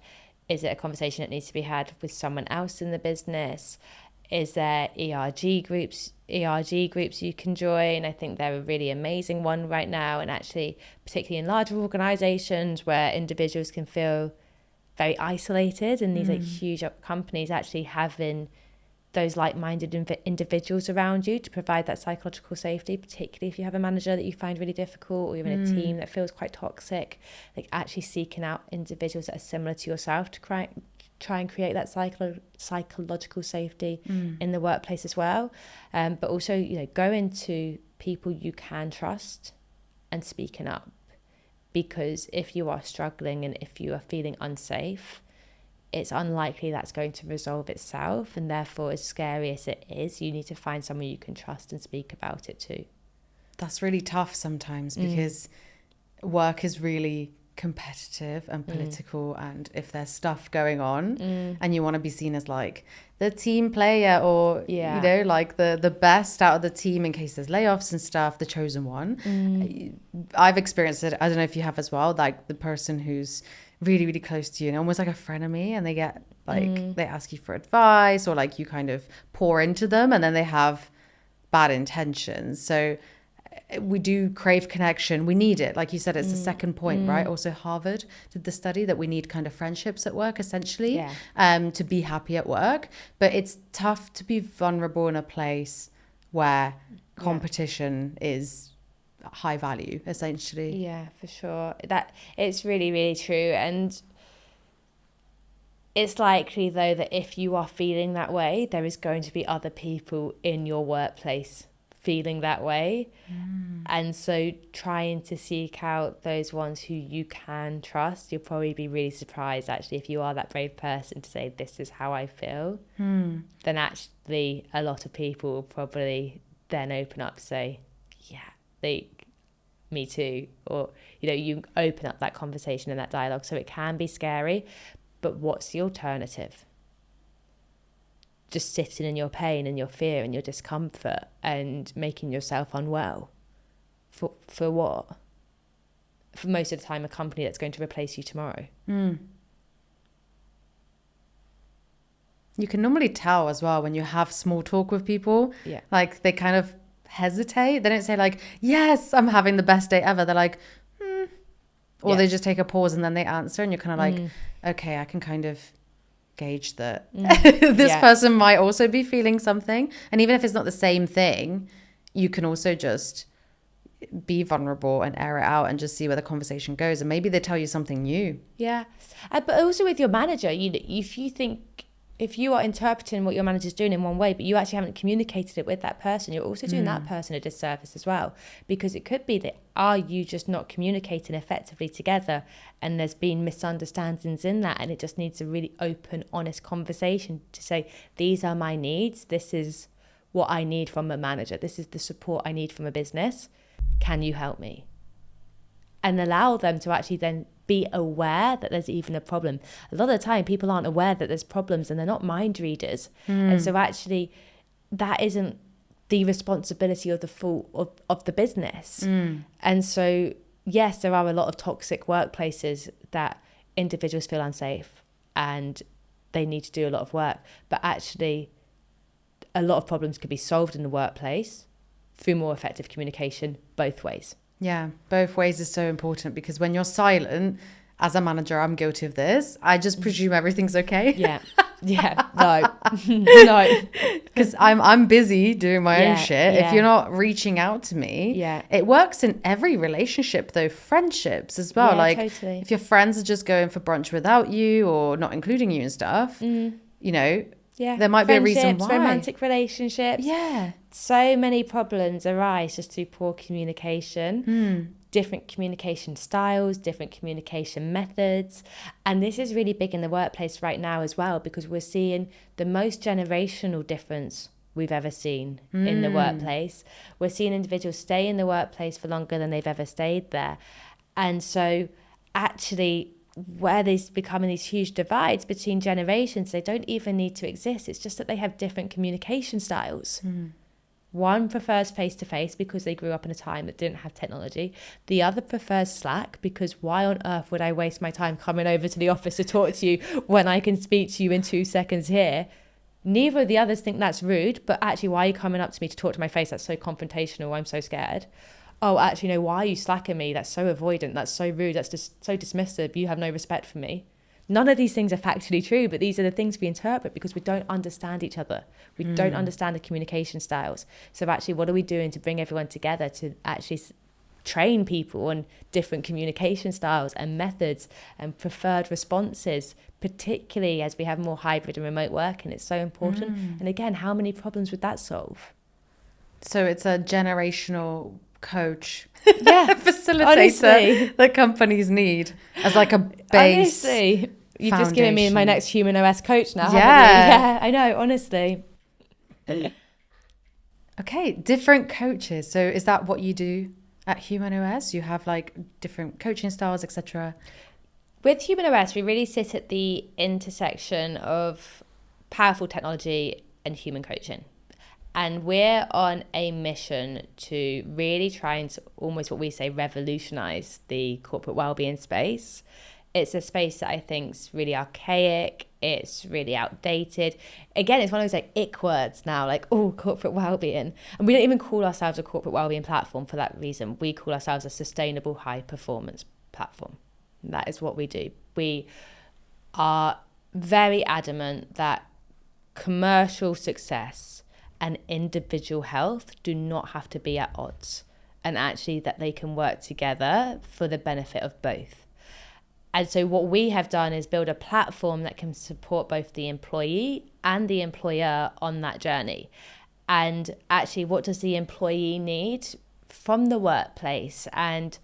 Is it a conversation that needs to be had with someone else in the business? Is there ERG groups you can join? I think they're a really amazing one right now, and actually particularly in larger organizations where individuals can feel very isolated, and these like huge companies actually having those like-minded individuals around you to provide that psychological safety, particularly if you have a manager that you find really difficult, or you're in a team that feels quite toxic. Like, actually seeking out individuals that are similar to yourself to try and create that psychological safety in the workplace as well. But also, you know, going to people you can trust and speaking up, because if you are struggling and if you are feeling unsafe, it's unlikely that's going to resolve itself. And therefore, as scary as it is, you need to find someone you can trust and speak about it to. That's really tough sometimes because work is really competitive and political. And if there's stuff going on and you want to be seen as like the team player, or, you know, like the best out of the team in case there's layoffs and stuff, the chosen one. I've experienced it. I don't know if you have as well, like the person who's really close to you and almost like a frenemy, and they get like they ask you for advice, or like you kind of pour into them and then they have bad intentions. So we do crave connection. We need it. Like you said, it's the second point, right? Also Harvard did the study that we need kind of friendships at work, essentially, to be happy at work. But it's tough to be vulnerable in a place where competition is high value, essentially. Yeah, for sure. That it's really true. And it's likely though that if you are feeling that way, there is going to be other people in your workplace feeling that way. And so trying to seek out those ones who you can trust, you'll probably be really surprised actually if you are that brave person to say, this is how I feel, then actually a lot of people will probably then open up, say, me too, or, you know, you open up that conversation and that dialogue. So it can be scary, but what's the alternative? Just sitting in your pain and your fear and your discomfort and making yourself unwell for what? For most of the time, a company that's going to replace you tomorrow. You can normally tell as well when you have small talk with people, like they kind of hesitate. They don't say like, yes, I'm having the best day ever. They're like, or they just take a pause and then they answer, and you're kind of like, okay, I can kind of gauge that this person might also be feeling something. And even if it's not the same thing, you can also just be vulnerable and air it out and just see where the conversation goes. And maybe they tell you something new. But also with your manager, if you are interpreting what your manager's doing in one way, but you actually haven't communicated it with that person, you're also doing that person a disservice as well. Because it could be that, are you just not communicating effectively together, and there's been misunderstandings in that, and it just needs a really open, honest conversation to say, these are my needs, this is what I need from a manager. This is the support I need from a business. Can you help me? And allow them to actually then be aware that there's even a problem. A lot of the time, people aren't aware that there's problems and they're not mind readers. And so actually, that isn't the responsibility or the fault of the business. And so, yes, there are a lot of toxic workplaces that individuals feel unsafe and they need to do a lot of work. But actually, a lot of problems could be solved in the workplace through more effective communication both ways. Yeah, both ways is so important, because when you're silent, as a manager, I'm guilty of this. I just presume everything's okay. No. Because I'm busy doing my own shit. Yeah. If you're not reaching out to me, it works in every relationship, though, friendships as well. Yeah, totally. If your friends are just going for brunch without you or not including you and stuff, you know, there might be a reason why. Romantic relationships. Yeah. So many problems arise just through poor communication. Different communication styles, different communication methods. And this is really big in the workplace right now as well, because we're seeing the most generational difference we've ever seen in the workplace. We're seeing individuals stay in the workplace for longer than they've ever stayed there. And so actually, where there's becoming these huge divides between generations, they don't even need to exist. It's just that they have different communication styles. One prefers face-to-face because they grew up in a time that didn't have technology. The other prefers Slack because why on earth would I waste my time coming over to the office to talk to you when I can speak to you in 2 seconds here? Neither of the others think that's rude, but actually, why are you coming up to me to talk to my face? That's so confrontational. I'm so scared. Oh, actually, no, why are you slacking me? That's so avoidant. That's so rude. That's just so dismissive. You have no respect for me. None of these things are factually true, but these are the things we interpret because we don't understand each other. We don't understand the communication styles. So actually, what are we doing to bring everyone together to actually train people on different communication styles and methods and preferred responses, particularly as we have more hybrid and remote work, and it's so important. And again, how many problems would that solve? So it's a generational coach, facilitator honestly, that companies need as like a base. Honestly, you've just given me my next Human OS coach now. Yeah, I know, honestly. Okay, different coaches. So is that what you do at Human OS? You have like different coaching styles, etc. With Human OS, we really sit at the intersection of powerful technology and human coaching. And we're on a mission to really try and almost what we say revolutionize the corporate wellbeing space. It's a space that I think is really archaic. It's really outdated. Again, it's one of those like ick words now, like, oh, corporate wellbeing. And we don't even call ourselves a corporate wellbeing platform for that reason. We call ourselves a sustainable high performance platform. And that is what we do. We are very adamant that commercial success and individual health do not have to be at odds, and actually that they can work together for the benefit of both. And so what we have done is build a platform that can support both the employee and the employer on that journey. And actually, what does the employee need from the workplace and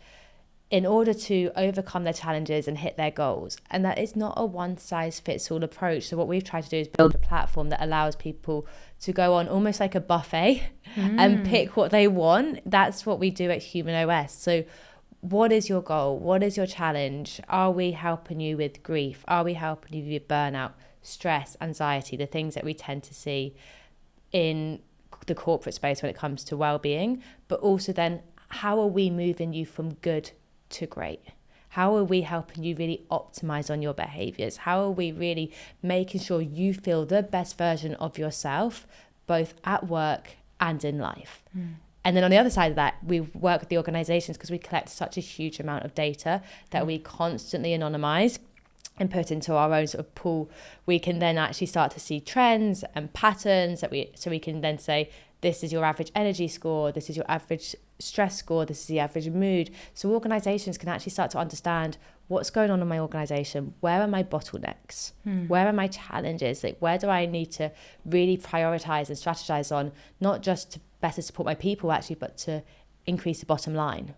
in order to overcome their challenges and hit their goals? And that is not a one-size-fits-all approach. So what we've tried to do is build a platform that allows people to go on almost like a buffet and pick what they want. That's what we do at Human OS. So what is your goal? What is your challenge? Are we helping you with grief? Are we helping you with burnout, stress, anxiety, the things that we tend to see in the corporate space when it comes to well-being? But also then, how are we moving you from good to great? How are we helping you really optimize on your behaviors? How are we really making sure you feel the best version of yourself, both at work and in life? And then on the other side of that, we work with the organizations because we collect such a huge amount of data that we constantly anonymize and put into our own sort of pool. We can then actually start to see trends and patterns so we can then say, this is your average energy score, this is your average stress score, this is the average mood. So organizations can actually start to understand what's going on in my organization. Where are my bottlenecks? Where are my challenges? Like, where do I need to really prioritize and strategize on, not just to better support my people actually, but to increase the bottom line,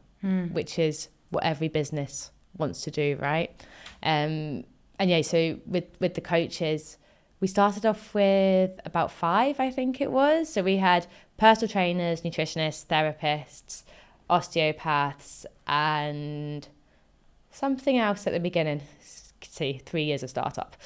which is what every business wants to do, right? So with the coaches, we started off with about 5, I think it was. So we had personal trainers, nutritionists, therapists, osteopaths, and something else at the beginning. See, 3 years of startup.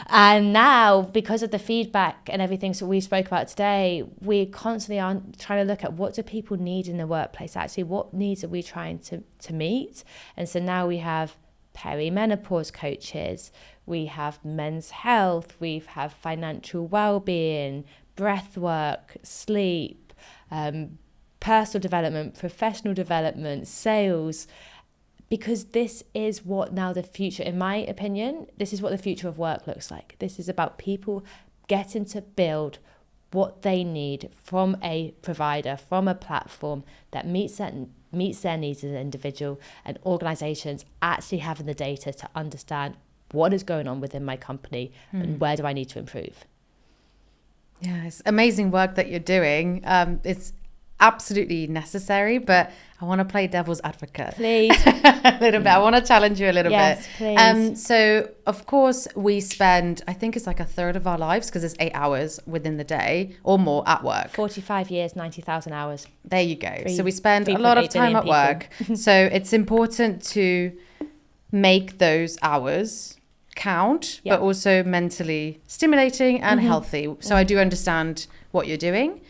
And now, because of the feedback and everything that we spoke about today, we constantly are trying to look at what do people need in the workplace. Actually, what needs are we trying to meet? And so now we have perimenopause coaches, we have men's health, we have financial well-being, breath work, sleep, personal development, professional development, sales, because this is what now the future, in my opinion, this is what the future of work looks like. This is about people getting to build what they need from a provider, from a platform that meets their needs as an individual, and organizations actually having the data to understand what is going on within my company and where do I need to improve. Yeah, it's amazing work that you're doing. It's absolutely necessary, but I want to play devil's advocate. Please. A little bit. I want to challenge you a little bit. Yes, please. So, of course, we spend, I think it's like a third of our lives, because it's 8 hours within the day or more at work. 45 years, 90,000 hours. There you go. So we spend a lot of time at work. So it's important to make those hours count, but also mentally stimulating and healthy. So I do understand what you're doing.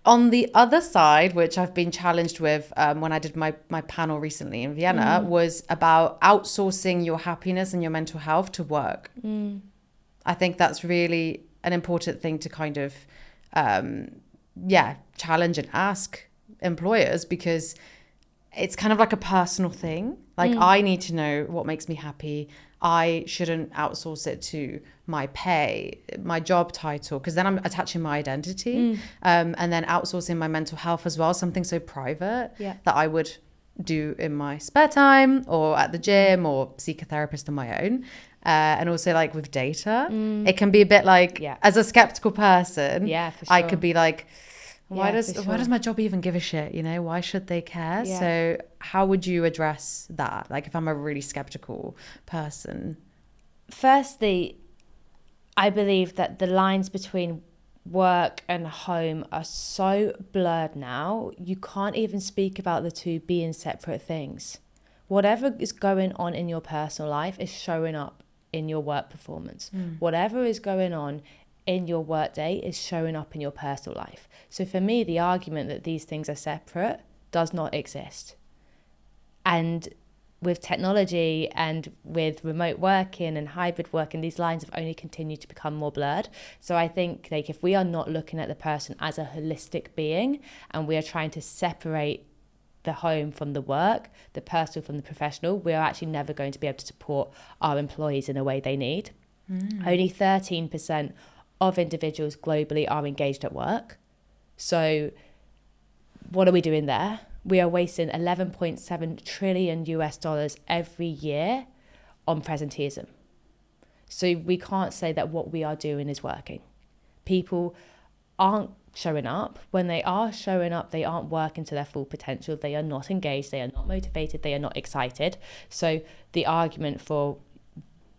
On the other side, which I've been challenged with when I did my panel recently in Vienna, was about outsourcing your happiness and your mental health to work. I think that's really an important thing to kind of, challenge and ask employers, because it's kind of like a personal thing. Like, I need to know what makes me happy. I shouldn't outsource it to my pay, my job title, because then I'm attaching my identity, and then outsourcing my mental health as well, something so private that I would do in my spare time or at the gym or seek a therapist on my own. And also, like, with data, it can be a bit like, as a skeptical person, for sure. I could be like, why does my job even give a shit? You know, why should they care? Yeah. So how would you address that? Like, if I'm a really skeptical person? Firstly, I believe that the lines between work and home are so blurred now, you can't even speak about the two being separate things. Whatever is going on in your personal life is showing up in your work performance. Whatever is going on in your work day is showing up in your personal life. So for me, the argument that these things are separate does not exist. And with technology and with remote working and hybrid working, these lines have only continued to become more blurred. So I think, like, if we are not looking at the person as a holistic being and we are trying to separate the home from the work, the personal from the professional, we are actually never going to be able to support our employees in the way they need. Only 13% of individuals globally are engaged at work. So what are we doing there? We are wasting $11.7 trillion every year on presenteeism. So we can't say that what we are doing is working. People aren't showing up. When they are showing up, they aren't working to their full potential. They are not engaged. They are not motivated. They are not excited. So the argument for,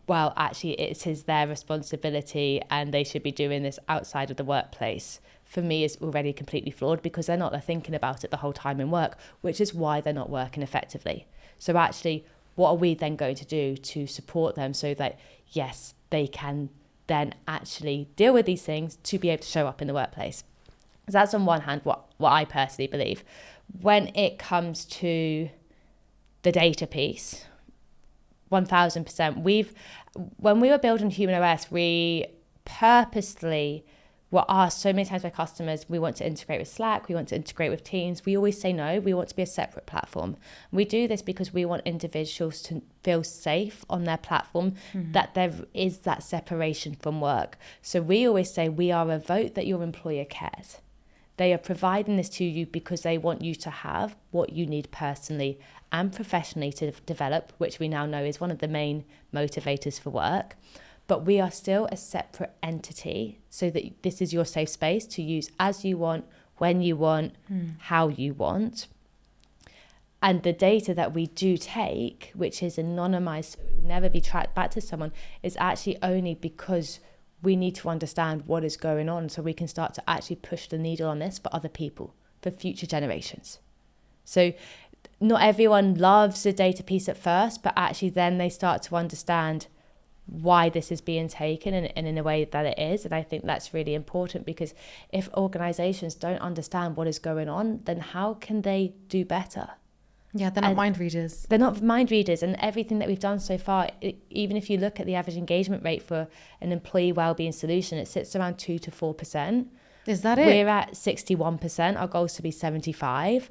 well, actually it is their responsibility and they should be doing this outside of the workplace, for me is already completely flawed, because they're thinking about it the whole time in work, which is why they're not working effectively. So actually, what are we then going to do to support them so that, yes, they can then actually deal with these things to be able to show up in the workplace? So that's on one hand what I personally believe. When it comes to the data piece, 1000%. When we were building Human OS, we purposely were asked so many times by customers, we want to integrate with Slack, we want to integrate with Teams. We always say no, we want to be a separate platform. We do this because we want individuals to feel safe on their platform, that there is that separation from work. So we always say we are a vote that your employer cares. They are providing this to you because they want you to have what you need personally and professionally to develop, which we now know is one of the main motivators for work. But we are still a separate entity, so that this is your safe space to use as you want, when you want, how you want. And the data that we do take, which is anonymized, so it will never be tracked back to someone, is actually only because we need to understand what is going on so we can start to actually push the needle on this for other people, for future generations. So not everyone loves the data piece at first, but actually then they start to understand why this is being taken and in a way that it is. And I think that's really important, because if organizations don't understand what is going on, then how can they do better? Yeah, they're not mind readers. They're not mind readers. And everything that we've done so far, even if you look at the average engagement rate for an employee wellbeing solution, it sits around 2 to 4%. Is that it? We're at 61%. Our goal is to be 75%.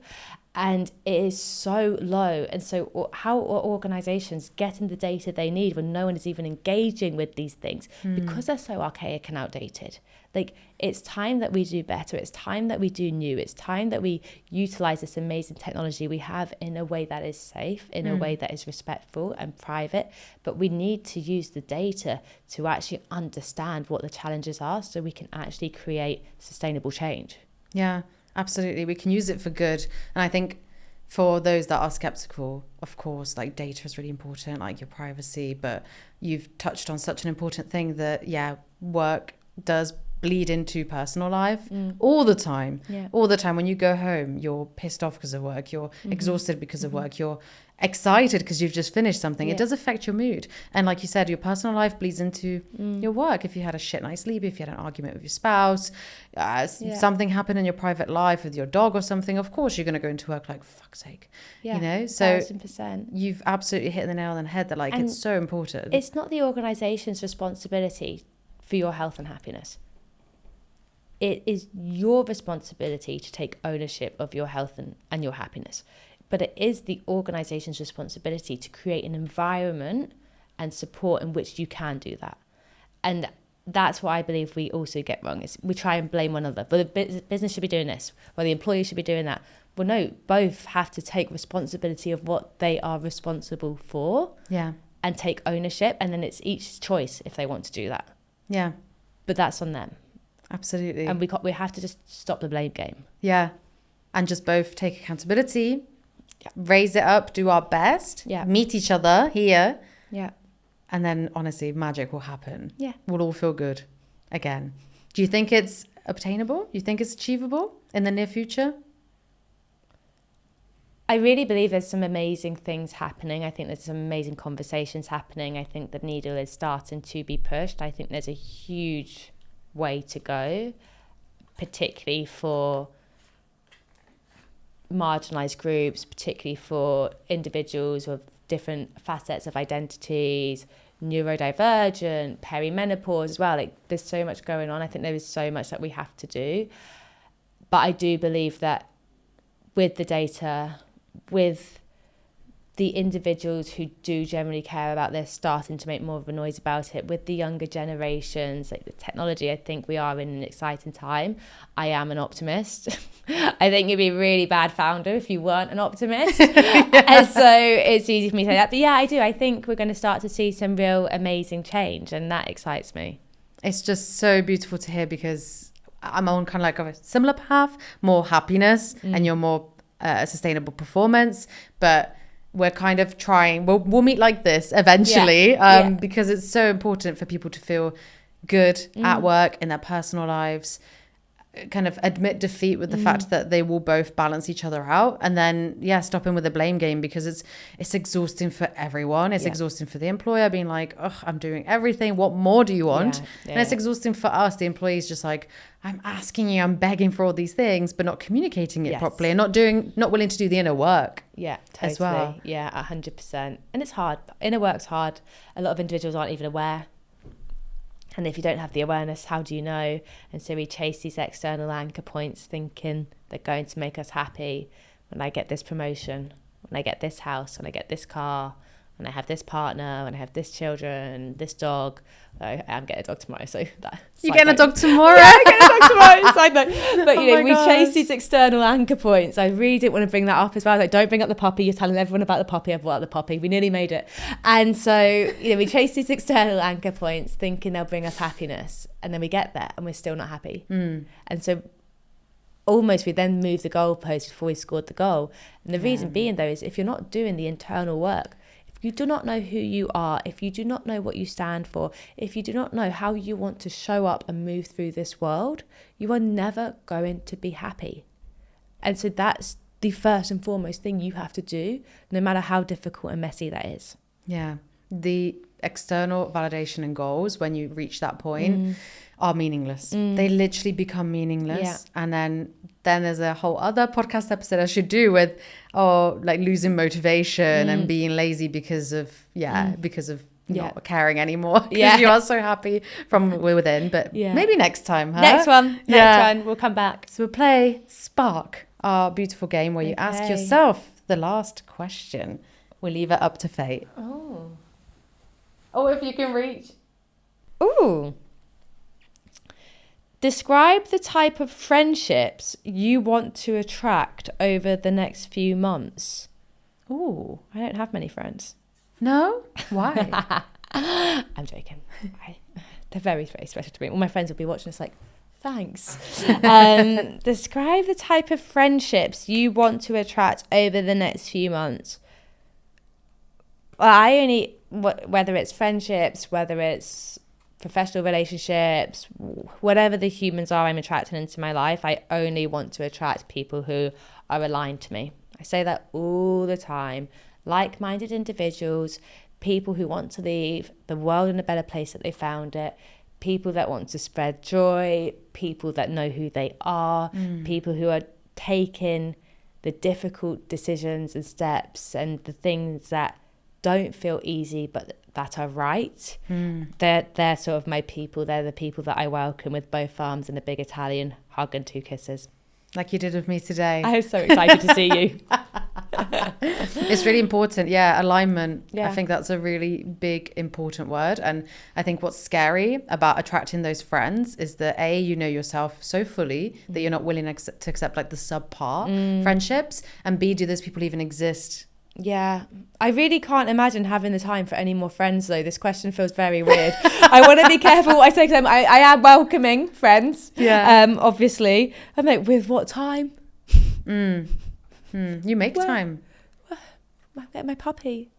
And it is so low. And so how are organizations getting the data they need when no one is even engaging with these things because they're so archaic and outdated? Like, it's time that we do better. It's time that we do new. It's time that we utilize this amazing technology we have in a way that is safe, in a way that is respectful and private. But we need to use the data to actually understand what the challenges are so we can actually create sustainable change. Yeah. Absolutely. We can use it for good. And I think for those that are skeptical, of course, like, data is really important, like your privacy, but you've touched on such an important thing that, yeah, work does bleed into personal life all the time. Yeah. All the time. When you go home, you're pissed off because of work. You're exhausted because of work. You're excited because you've just finished something. It does affect your mood. And like you said, your personal life bleeds into your work. If you had a shit night's sleep, if you had an argument with your spouse, something happened in your private life with your dog or something, of course you're going to go into work like, fuck's sake. Yeah, you know? So 1,000%. You've absolutely hit the nail on the head that, like, and it's so important. It's not the organization's responsibility for your health and happiness. It is your responsibility to take ownership of your health and your happiness. But it is the organization's responsibility to create an environment and support in which you can do that. And that's what I believe we also get wrong, is we try and blame one another. Well, the business should be doing this, well, the employee should be doing that. Well, no, both have to take responsibility of what they are responsible for. Yeah. And take ownership. And then it's each choice if they want to do that. Yeah. But that's on them. Absolutely. And we have to just stop the blame game. Yeah. And just both take accountability, raise it up, do our best, meet each other here. Yeah. And then, honestly, magic will happen. Yeah. We'll all feel good again. Do you think it's obtainable? Do you think it's achievable in the near future? I really believe there's some amazing things happening. I think there's some amazing conversations happening. I think the needle is starting to be pushed. I think there's a huge way to go, particularly for marginalized groups, particularly for individuals with different facets of identities, neurodivergent, perimenopause as well. Like, there's so much going on. I think there is so much that we have to do. But I do believe that with the data, with the individuals who do generally care about this starting to make more of a noise about it, with the younger generations, like the technology, I think we are in an exciting time. I am an optimist. I think you'd be a really bad founder if you weren't an optimist. And so it's easy for me to say that. But yeah, I do. I think we're going to start to see some real amazing change, and that excites me. It's just so beautiful to hear, because I'm on kind of like a similar path, more happiness and your more sustainable performance. But we're kind of trying, we'll meet like this eventually, because it's so important for people to feel good at work, in their personal lives, kind of admit defeat with the fact that they will both balance each other out, and then stopping with the blame game, because it's exhausting for everyone. It's exhausting for the employer, being like, oh, I'm doing everything, what more do you want? And it's exhausting for us, the employees, just like, I'm asking you, I'm begging for all these things, but not communicating it properly, and not willing to do the inner work. Yeah, totally. As well. Yeah, 100%. And it's hard. Inner work's hard. A lot of individuals aren't even aware. And if you don't have the awareness, how do you know? And so we chase these external anchor points, thinking they're going to make us happy. When I get this promotion, when I get this house, when I get this car, when I have this partner, when I have this children, this dog. I am getting a dog tomorrow, so that. You're getting a dog tomorrow? Yeah, I'm getting a dog tomorrow. Side note. But we chase these external anchor points. I really didn't want to bring that up as well. Like, don't bring up the puppy. You're telling everyone about the puppy. I've brought up the puppy. We nearly made it. And so, we chase these external anchor points, thinking they'll bring us happiness, and then we get there, and we're still not happy. And so, almost we then move the goalpost before we scored the goal. And the reason being, though, is if you're not doing the internal work, if you do not know who you are, if you do not know what you stand for, if you do not know how you want to show up and move through this world, you are never going to be happy. And so that's the first and foremost thing you have to do, no matter how difficult and messy that is. Yeah. The external validation and goals, when you reach that point, are meaningless. They literally become meaningless. Yeah. And then there's a whole other podcast episode I should do with, like losing motivation and being lazy because of not caring anymore. Because you are so happy from within. But maybe next time, huh? Next one, we'll come back. So we'll play Spark, our beautiful game where you ask yourself the last question. We'll leave it up to fate. Oh, if you can reach. Ooh. Describe the type of friendships you want to attract over the next few months. Ooh. I don't have many friends. No? Why? I'm joking. They're very, very special to me. All my friends will be watching this like, thanks. Describe the type of friendships you want to attract over the next few months. Well, whether it's friendships, whether it's professional relationships, whatever the humans are I'm attracting into my life, I only want to attract people who are aligned to me. I say that all the time. Like-minded individuals, people who want to leave the world in a better place that they found it, people that want to spread joy, people that know who they are, people who are taking the difficult decisions and steps and the things that don't feel easy but that are right. They're sort of my people. They're the people that I welcome with both arms and a big Italian hug and 2 kisses. Like you did with me today. I'm so excited to see you. It's really important. Yeah, alignment. Yeah. I think that's a really big, important word. And I think what's scary about attracting those friends is that A, you know yourself so fully that you're not willing to accept like the subpar friendships. And B, do those people even exist? Yeah, I really can't imagine having the time for any more friends though. This question feels very weird. I want to be careful what I say because I am welcoming friends. Yeah. Obviously. I'm like, with what time? You make time. My puppy.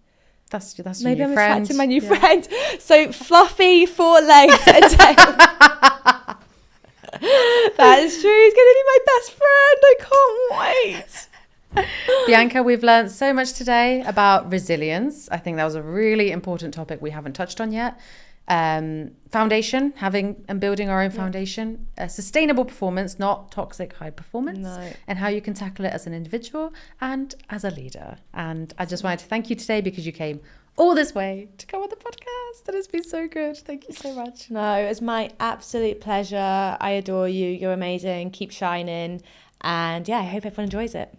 That's your maybe new I'm friend. attracting my new friend. So fluffy 4 legs and a tail. That is true. He's going to be my best friend. I can't wait. Bianca, we've learned so much today about resilience. I think that was a really important topic we haven't touched on yet. Foundation, having and building our own foundation, sustainable performance, not toxic high performance, and how you can tackle it as an individual and as a leader. And I just wanted to thank you today because you came all this way to come on the podcast. That has been so good. Thank you so much. No, it was my absolute pleasure. I adore you. You're amazing. Keep shining. And yeah, I hope everyone enjoys it.